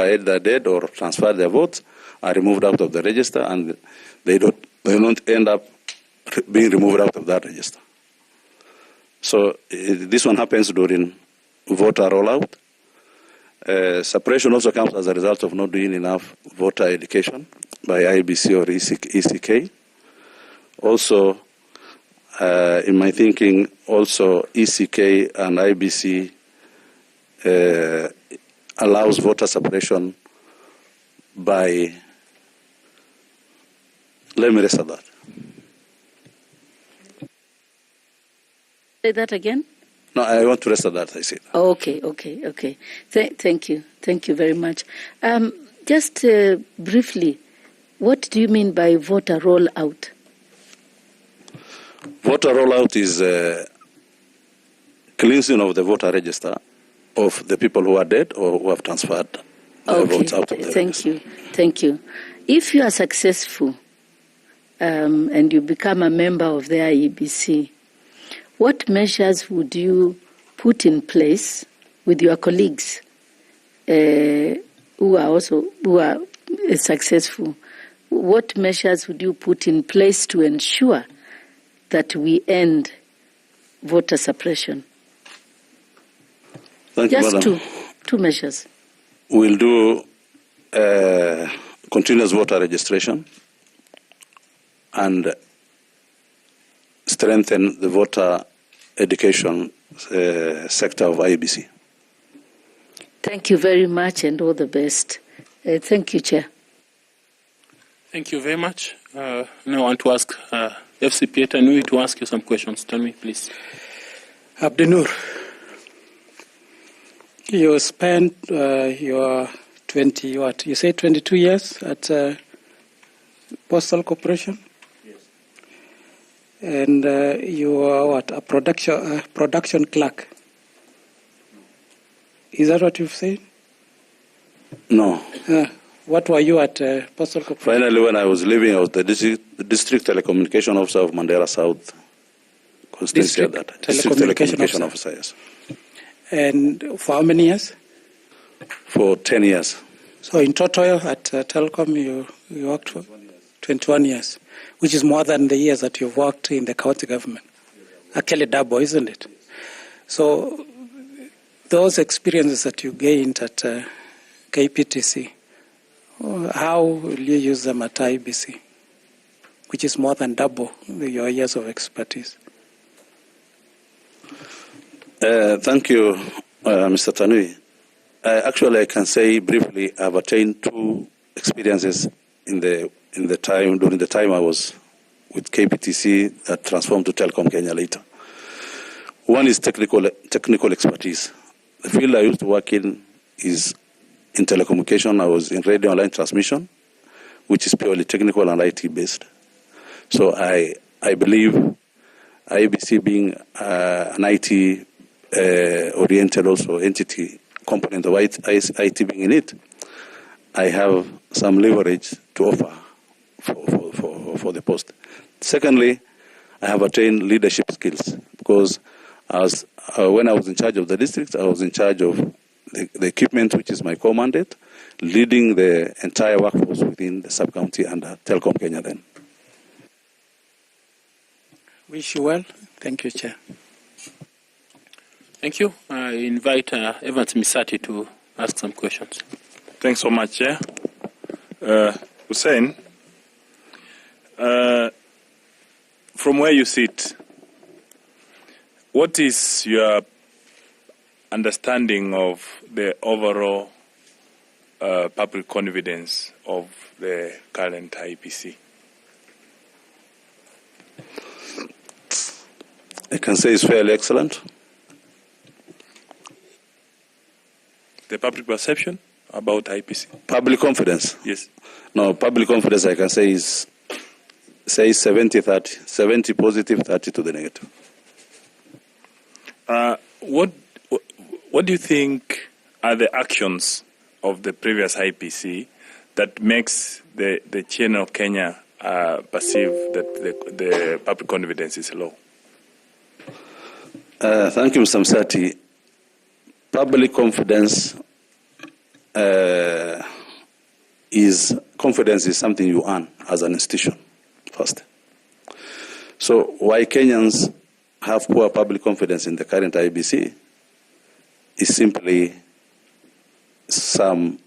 either dead or transferred their votes are removed out of the register, and they don't end up being removed out of that register. So this one happens during voter rollout. Suppression also comes as a result of not doing enough voter education by IBC or ECK. Also, in my thinking, also ECK and IBC allows voter suppression by, let me rest at that. Say that again? No, I want to rest at that, I said. Okay. Thank you very much. Just briefly, what do you mean by voter rollout? Voter rollout is cleansing of the voter register of the people who are dead or who have transferred their votes out of the register. Thank you. If you are successful and you become a member of the Iebc, what measures would you put in place with your colleagues who are successful? What measures would you put in place to ensure that we end voter suppression? Thank you, Just Madam. two measures. We'll do continuous voter registration and strengthen the voter education sector of IEBC. Thank you very much and all the best. Thank you, Chair. Thank you very much. Now I want to ask FC Peter Nui to ask you some questions. Tell me, please. Abdenur, you spent your 22 years at Postal Corporation? And you are a production clerk. Is that what you've said? No. What were you at Postal Corporation? Finally, when I was leaving, I was the district telecommunication officer of Mandera South constituency. District telecommunication officer, yes. And for how many years? For 10 years. So in total at Telecom, you worked for 21 years, which is more than the years that you've worked in the county government. Actually double, isn't it? So those experiences that you gained at KPTC, how will you use them at IBC, which is more than double your years of expertise? Thank you, Mr. Tanui. Actually, I can say briefly, I've attained 2 experiences during the time I was with KPTC that transformed to Telecom Kenya later. One is technical expertise. The field I used to work in is in telecommunication. I was in radio and line transmission, which is purely technical and IT based. So I believe IBC being an IT oriented also entity, component of IT being in it, I have some leverage to offer for the post. Secondly, I have attained leadership skills because when I was in charge of the district, I was in charge of the equipment, which is my core mandate, leading the entire workforce within the sub-county under Telecom Kenya then. Wish you well. Thank you, Chair. Thank you. I invite Evans Misati to ask some questions. Thanks so much, Chair. Hussein, From where you sit, what is your understanding of the overall public confidence of the current IEBC? I can say it's fairly excellent. The public perception about IEBC? Public confidence? Yes. No, public confidence I can say is 70-30, 70 positive, 30 to the negative. What do you think are the actions of the previous IEBC that makes the channel of Kenya perceive that the public confidence is low? Thank you, Mr. Msati. Public confidence is something you earn as an institution first. So why Kenyans have poor public confidence in the current IEBC is simply some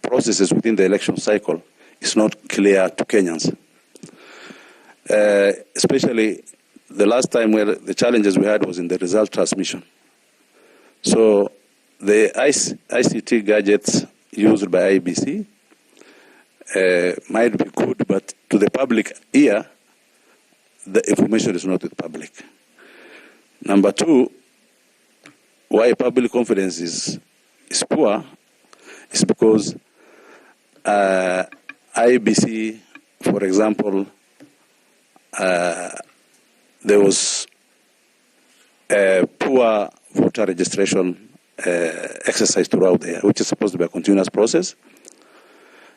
processes within the election cycle is not clear to Kenyans. Especially the last time where the challenges we had was in the result transmission. So the ICT gadgets used by IEBC might be good, but to the public ear, the information is not with public. Number two, why public confidence is poor is because IEBC, for example, there was a poor voter registration exercise throughout the year, which is supposed to be a continuous process.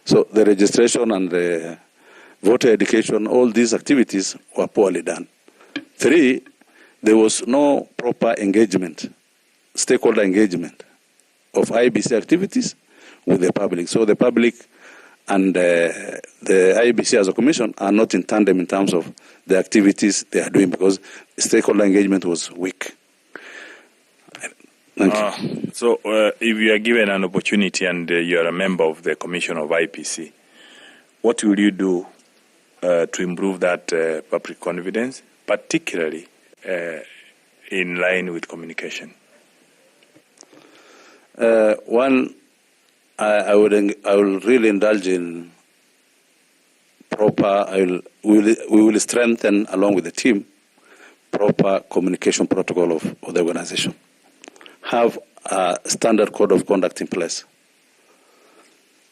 So the registration and the voter education, all these activities were poorly done. Three, there was no proper engagement, stakeholder engagement of IEBC activities with the public. So the public and the IEBC as a commission are not in tandem in terms of the activities they are doing because stakeholder engagement was weak. Thank you. So if you are given an opportunity and you are a member of the commission of IEBC, what will you do to improve that public confidence, particularly in line with communication? One, I will really indulge in proper, we will strengthen along with the team proper communication protocol of the organization. Have a standard code of conduct in place.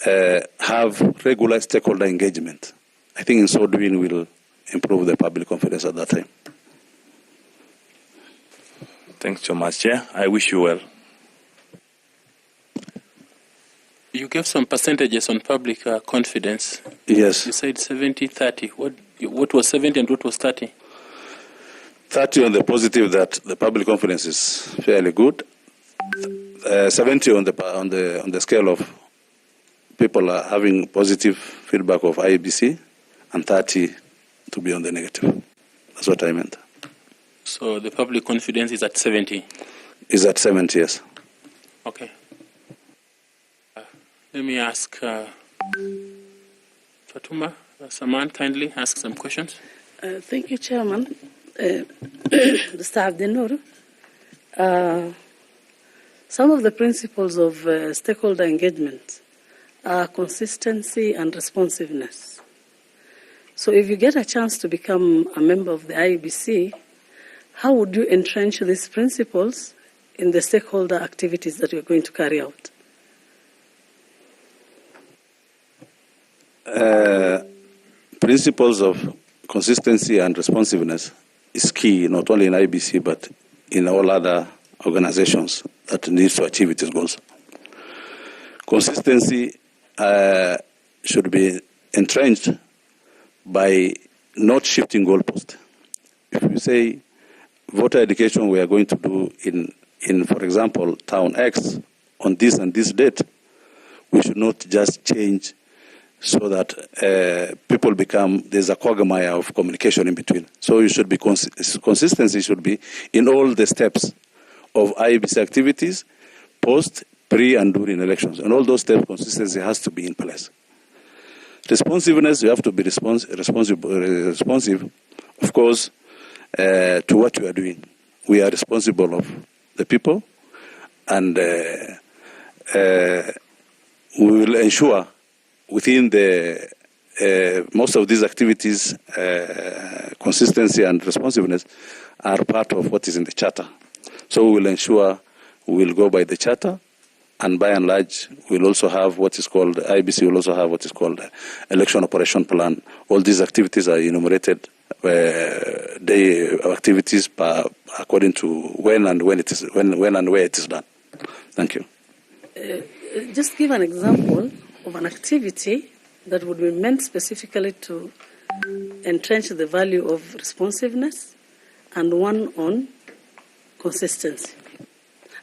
Have regular stakeholder engagement. I think in so doing will improve the public confidence at that time. Thanks so much, Chair. I wish you well. You gave some percentages on public confidence. Yes. You said 70-30. What was 70 and what was 30? 30 on the positive that the public confidence is fairly good. 70 on the scale of people are having positive feedback of IEBC, and 30 to be on the negative. That's what I meant. So the public confidence is at 70? Is at 70, yes. Okay. Let me ask Fatuma Saman, kindly ask some questions. Thank you, Chairman. Mr. Abdenur, some of the principles of stakeholder engagement are consistency and responsiveness. So if you get a chance to become a member of the IEBC, how would you entrench these principles in the stakeholder activities that you're going to carry out? Principles of consistency and responsiveness is key, not only in IEBC, but in all other organizations that need to achieve its goals. Consistency should be entrenched by not shifting goalposts. If you say voter education we are going to do in for example, town X on this and this date, we should not just change so that people become, there's a quagmire of communication in between. So you should be, consistency should be in all the steps of IEBC activities, post, pre, and during elections. And all those steps, consistency has to be in place. Responsiveness, you have to be responsive, of course, to what you are doing. We are responsible of the people, and we will ensure within the most of these activities, consistency and responsiveness are part of what is in the charter. So we will ensure we will go by the charter, and by and large, we'll also have what is called, IEBC will also have what is called election operation plan. All these activities are enumerated day activities according to when and where it is done. Thank you. Just give an example of an activity that would be meant specifically to entrench the value of responsiveness, and one on consistency.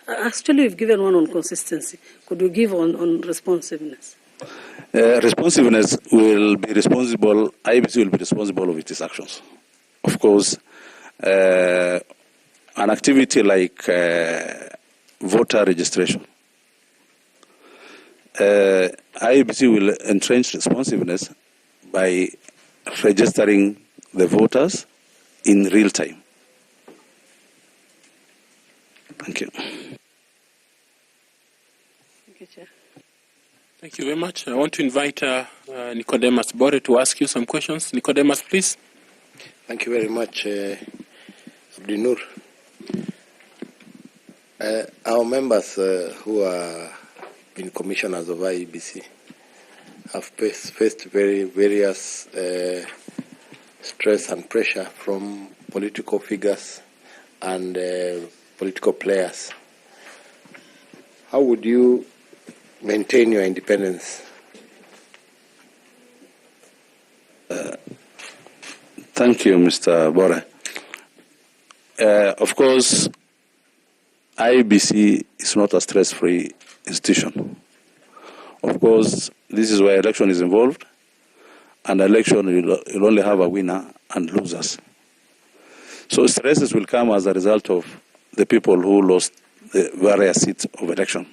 Actually, you've given one on consistency. Could you give on responsiveness? Responsiveness will be responsible, IEBC will be responsible of its actions. Of course, an activity like voter registration, IEBC will entrench responsiveness by registering the voters in real time. Thank you. Thank you, Chair. Thank you very much. I want to invite Nicodemus Bore to ask you some questions. Nicodemus, please. Thank you very much, Abdinur. Our members who are been commissioners of IEBC have faced various stress and pressure from political figures and political players. How would you maintain your independence? Thank you, Mr. Bore. Of course, IEBC is not a stress-free institution. Of course, this is where election is involved, and election you'll only have a winner and losers. So stresses will come as a result of the people who lost the various seats of election.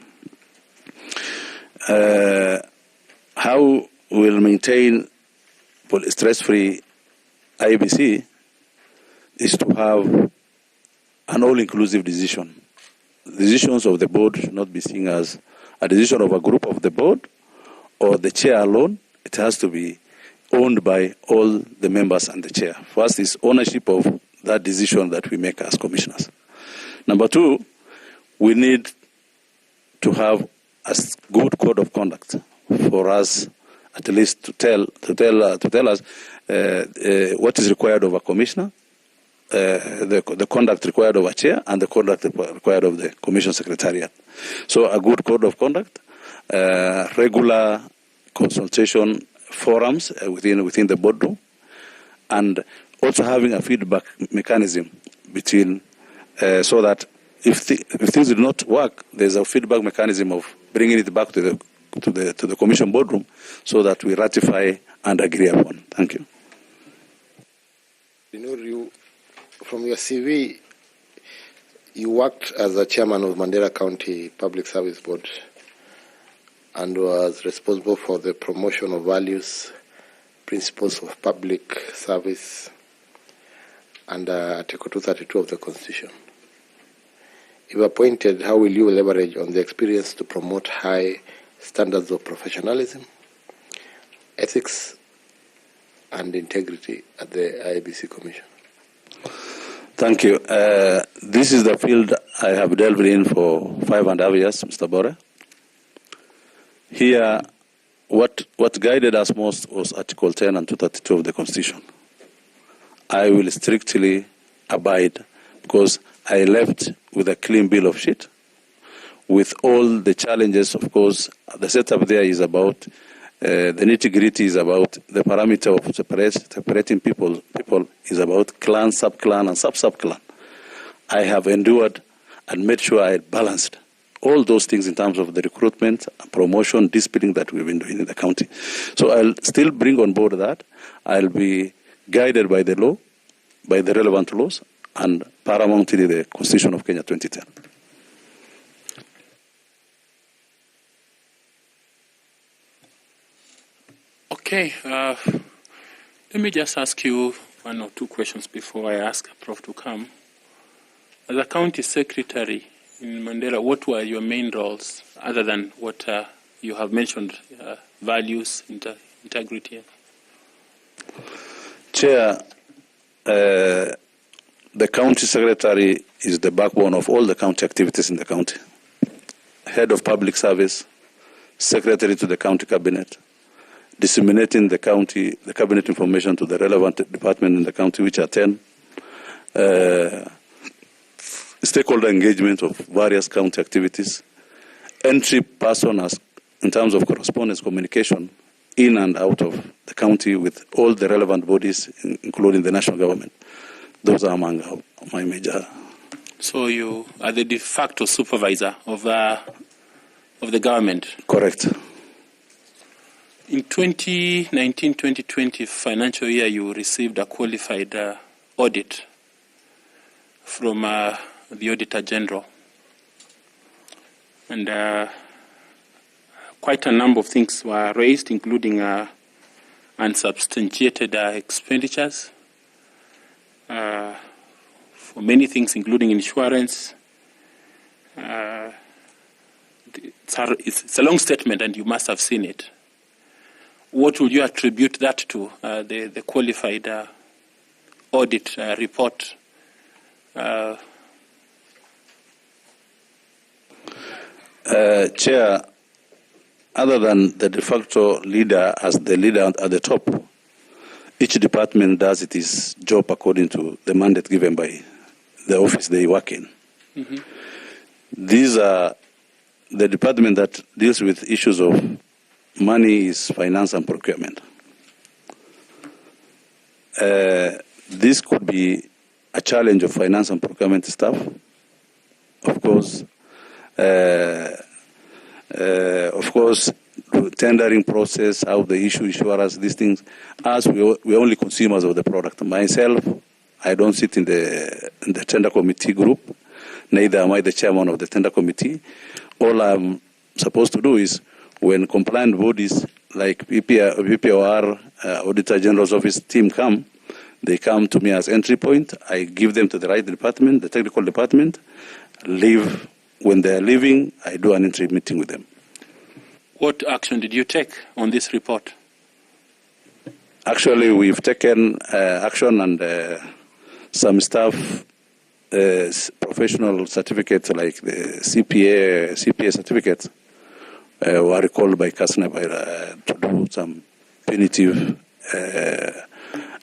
How we'll maintain stress-free IEBC is to have an all-inclusive decision. Decisions of the board should not be seen as a decision of a group of the board or the chair alone. It has to be owned by all the members and the chair. First is ownership of that decision that we make as commissioners. Number two, we need to have a good code of conduct for us, at least to tell us what is required of a commissioner, the conduct required of a chair, and the conduct required of the commission secretariat. So a good code of conduct, regular consultation forums within the boardroom, and also having a feedback mechanism between, so that if things do not work, there's a feedback mechanism of bringing it back to the commission boardroom, so that we ratify and agree upon. Thank you. From your CV, you worked as a chairman of Mandera County Public Service Board and was responsible for the promotion of values, principles of public service, and Article 232 of the Constitution. If appointed, how will you leverage on the experience to promote high standards of professionalism, ethics, and integrity at the IEBC Commission? Thank you. This is the field I have delved in for 5.5 years, Mr. Bore. Here, what guided us most was Article 10 and 232 of the Constitution. I will strictly abide, because I left with a clean bill of sheet, with all the challenges. Of course, the setup there is about, the nitty-gritty is about the parameter of separating people is about clan, sub-clan, and sub-sub-clan. I have endured and made sure I balanced all those things in terms of the recruitment, promotion, disciplining that we've been doing in the county. So I'll still bring on board that. I'll be guided by the law, by the relevant laws, and paramountly the Constitution of Kenya 2010. Okay. Okay, let me just ask you one or two questions before I ask Prof to come. As a county secretary in Mandera, what were your main roles other than what you have mentioned, values, integrity? Chair, the county secretary is the backbone of all the county activities in the county. Head of public service, secretary to the county cabinet, disseminating the cabinet information to the relevant department in the county, which are 10. Stakeholder engagement of various county activities. Entry person as in terms of correspondence communication in and out of the county with all the relevant bodies, including the national government. Those are among my major. So you are the de facto supervisor of the government? Correct. In 2019-2020 financial year, you received a qualified audit from the Auditor General. And quite a number of things were raised, including unsubstantiated expenditures for many things, including insurance. It's a long statement, and you must have seen it. What would you attribute that to, the qualified audit report? Chair, other than the de facto leader as the leader at the top, each department does its job according to the mandate given by the office they work in. Mm-hmm. These are the department that deals with issues of money is finance and procurement. This could be a challenge of finance and procurement staff. Of course, tendering process, how the issue insurance, these things, as we're only consumers of the product. Myself, I don't sit in the tender committee group, neither am I the chairman of the tender committee. All I'm supposed to do is when compliant bodies like PPOR, Auditor General's Office team come, they come to me as entry point. I give them to the right department, the technical department, leave. When they're leaving, I do an entry meeting with them. What action did you take on this report? Actually, we've taken action, and some staff professional certificates like the CPA certificates were recalled by Kasna to do some punitive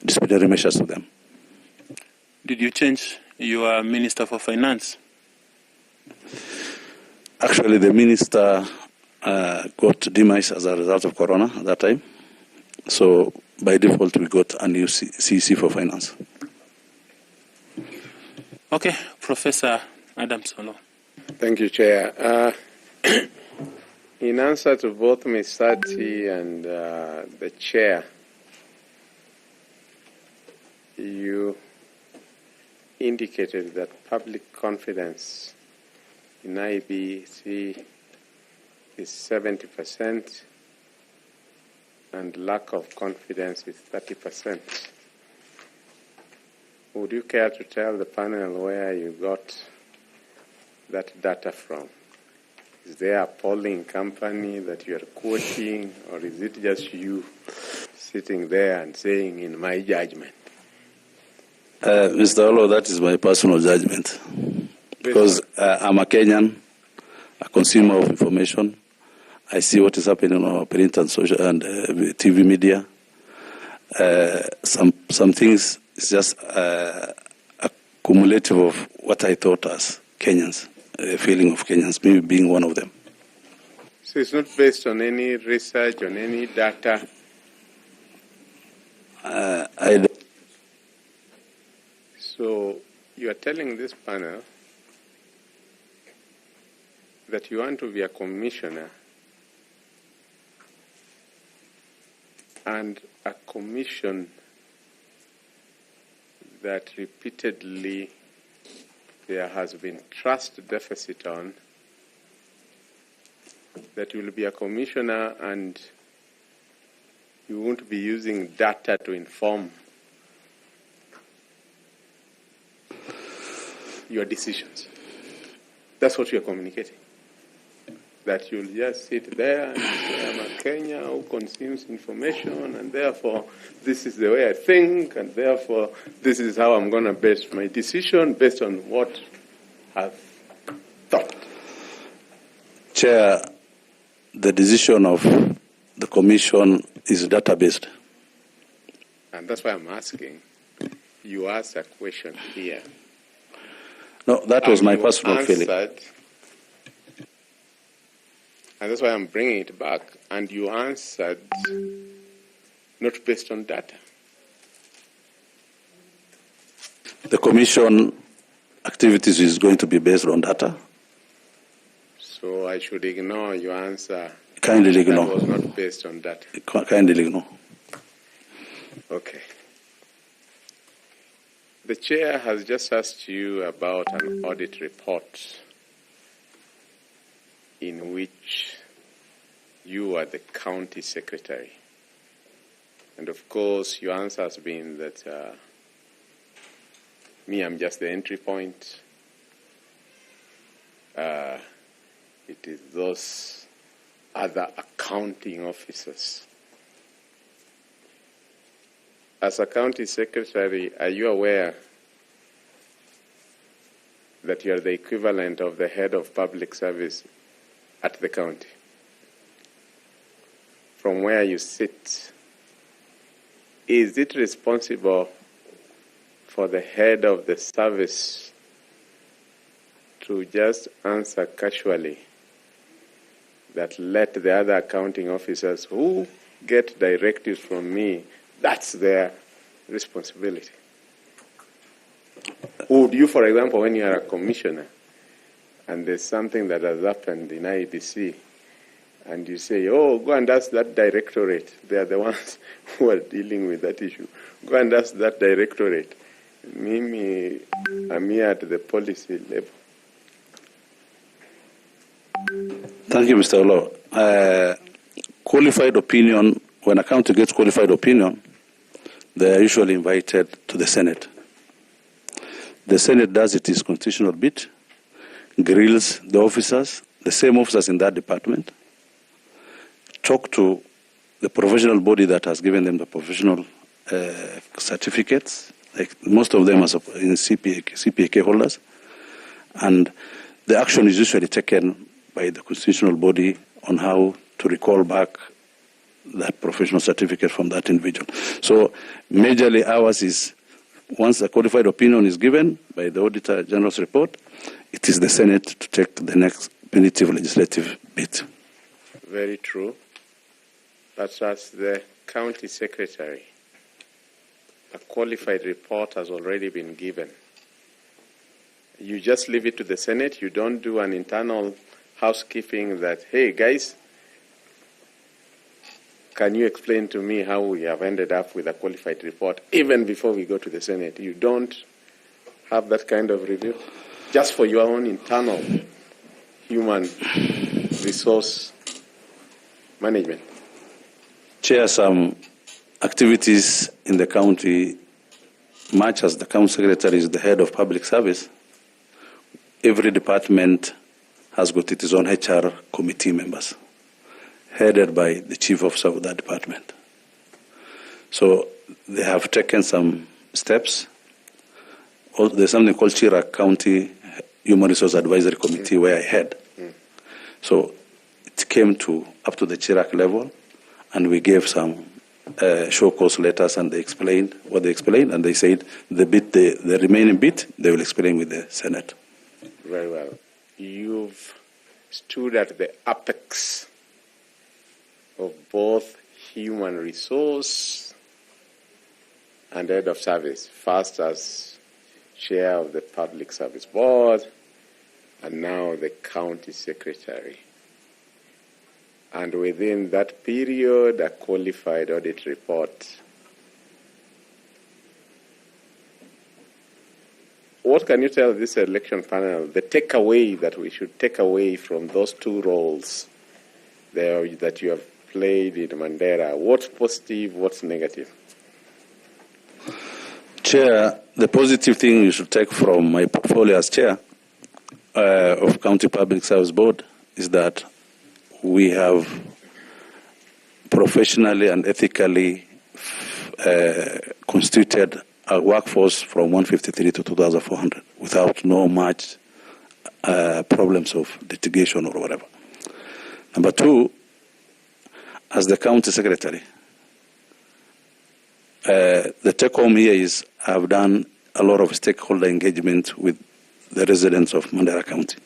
disciplinary measures to them. Did you change your Minister for Finance? Actually, the minister got demised as a result of Corona at that time. So by default, we got a new CEC for Finance. Okay, Professor Adam Solo. Thank you, Chair. In answer to both Ms. Sati and the Chair, you indicated that public confidence in Iebc is 70% and lack of confidence is 30%. Would you care to tell the panel where you got that data from? Is there a polling company that you are quoting, or is it just you sitting there and saying, in my judgment? Mr. Olo, that is my personal judgment. Because I'm a Kenyan, a consumer of information. I see what is happening on our print and social and TV media. Some things is just a cumulative of what I thought as Kenyans, the feeling of Kenyans, maybe being one of them. So it's not based on any research, on any data? I don't. So you are telling this panel that you want to be a commissioner, and a commission that repeatedly there has been trust deficit on, that you will be a commissioner and you won't be using data to inform your decisions. That's what you're communicating. That you'll just sit there and say, I'm a Kenyan who consumes information, and therefore this is the way I think, and therefore this is how I'm going to base my decision based on what I've thought. Chair, the decision of the Commission is data-based. And that's why I'm asking. You asked a question here. No, that was my personal feeling. And that's why I'm bringing it back. And you answered not based on data. The Commission activities is going to be based on data. So I should ignore your answer. Kindly ignore. That was not based on data. Kindly ignore. Okay. The chair has just asked you about an audit report in which you are the county secretary. And of course, your answer has been that I'm just the entry point. It is those other accounting officers. As a county secretary, are you aware that you are the equivalent of the head of public service at the county? From where you sit, is it responsible for the head of the service to just answer casually that let the other accounting officers who get directives from me, that's their responsibility? Would you, for example, when you are a commissioner and there's something that has happened in Iebc, and you say, oh, go and ask that directorate. They are the ones who are dealing with that issue. Go and ask that directorate. Mimi, I'm here at the policy level. Thank you, Mr. Olo. Qualified opinion, when a county gets qualified opinion, they are usually invited to the Senate. The Senate does its constitutional bit, grills the officers, the same officers in that department, talk to the professional body that has given them the professional certificates, like most of them are in CPAK holders, and the action is usually taken by the constitutional body on how to recall back that professional certificate from that individual. So majorly ours is, once a qualified opinion is given by the Auditor General's report, it is the Senate to take the next punitive legislative bit. Very true. But as the county secretary, a qualified report has already been given. You just leave it to the Senate. You don't do an internal housekeeping that, hey, guys, can you explain to me how we have ended up with a qualified report even before we go to the Senate? You don't have that kind of review just for your own internal human resource management. Chair, some activities in the county, much as the county secretary is the head of public service, every department has got its own HR committee members, headed by the chief officer of that department. So they have taken some steps. There's something called Chira County Human Resource Advisory Committee where I head. So it came up to the Chirac level, and we gave some show cause letters, and they explained what they explained, and they said the remaining bit they will explain with the Senate. Very well. You've stood at the apex of both human resource and head of service, first as chair of the Public Service Board, and now the county secretary. And within that period, a qualified audit report. What can you tell this election panel, the takeaway that we should take away from those two roles there that you have played in Mandera. What's positive, what's negative? Chair, the positive thing you should take from my portfolio as chair of County Public Service Board is that we have professionally and ethically constituted a workforce from 153 to 2,400 without no much problems of litigation or whatever. Number two, as the county secretary, the take-home here is I've done a lot of stakeholder engagement with the residents of Mandera County,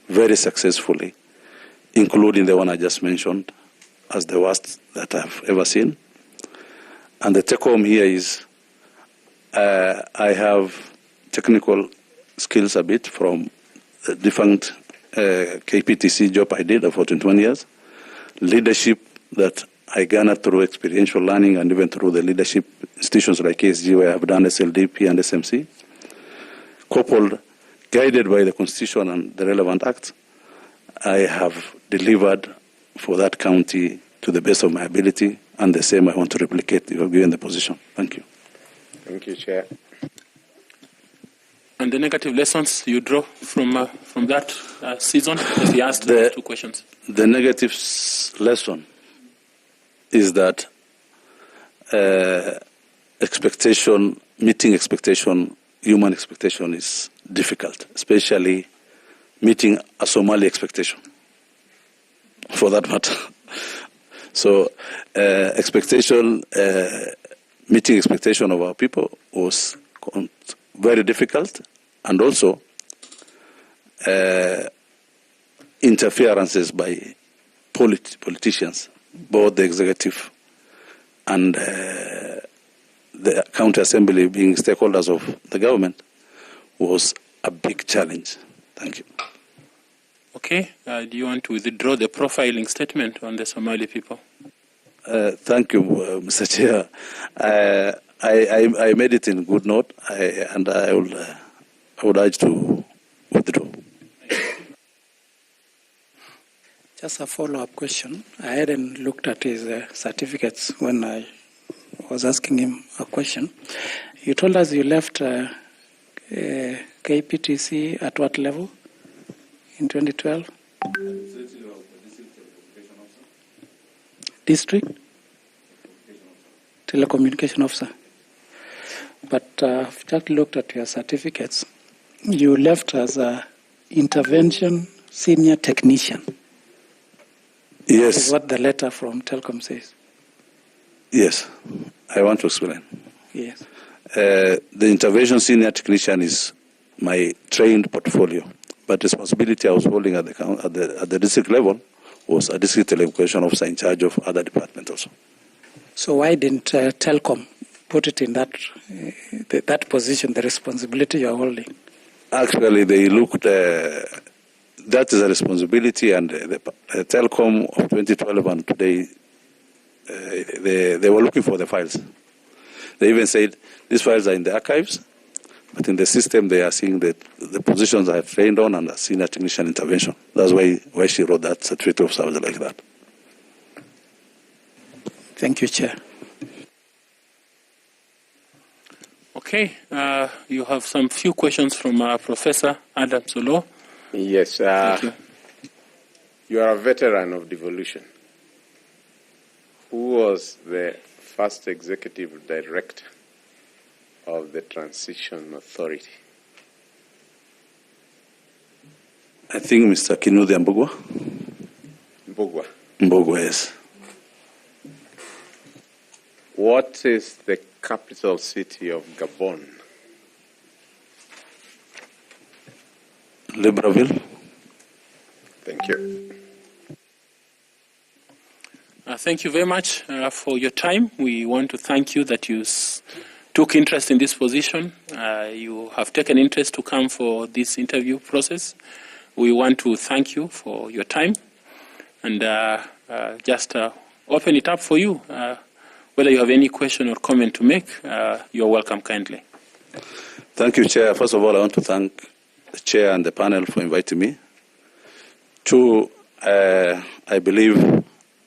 very successfully, including the one I just mentioned as the worst that I've ever seen. And the take-home here is I have technical skills a bit from the defunct KPTC job I did for 21 years, leadership that I garnered through experiential learning and even through the leadership institutions like KSG where I've done SLDP and SMC, coupled, guided by the Constitution and the relevant acts, I have delivered for that county to the best of my ability, and the same I want to replicate if I'm given the position. Thank you. Thank you, Chair. And the negative lessons you draw from that season, as he asked those two questions. The negative lesson is that meeting expectation, human expectation is difficult, especially meeting a Somali expectation, for that matter. So meeting expectation of our people was very difficult, and also interferences by politicians, both the executive and the county assembly being stakeholders of the government, was a big challenge. Thank you. Okay. Do you want to withdraw the profiling statement on the Somali people? Thank you, Mr. Chair. I made it in good note, and I would urge to withdraw. Just a follow-up question. I hadn't looked at his certificates when I was asking him a question. You told us you left KPTC at what level in 2012? District Telecommunication Officer. But I've just looked at your certificates. You left as a intervention senior technician. Yes. Is what the letter from Telcom says. Yes. I want to explain. Yes. The intervention senior technician is my trained portfolio, but responsibility I was holding at the district level was a district telecommunication officer in charge of other departments also. So why didn't Telcom put it in that position, the responsibility you're holding? Actually, they looked, that is a responsibility, and the Telcom of 2012 and today, they were looking for the files. They even said, these files are in the archives, but in the system they are seeing that the positions I have trained on and a senior technician intervention. That's why she wrote that certificate of service like that. Thank you, Chair. Okay, you have some few questions from Professor Adam Solo. Yes, Thank you. You are a veteran of devolution. Who was the first executive director of the Transition Authority? I think Mr. Kinudi Mbugwa. Mbugwa, yes. What is the capital city of Gabon? Libreville. Thank you. Thank you very much for your time. We want to thank you that you took interest in this position. You have taken interest to come for this interview process. We want to thank you for your time and just open it up for you. Whether you have any question or comment to make, you're welcome kindly. Thank you, Chair. First of all, I want to thank the Chair and the panel for inviting me. Two, I believe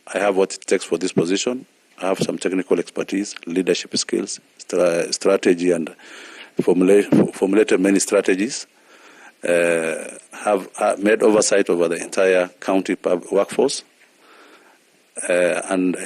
I have what it takes for this position. I have some technical expertise, leadership skills, strategy, and formulated many strategies. Have made oversight over the entire county workforce, and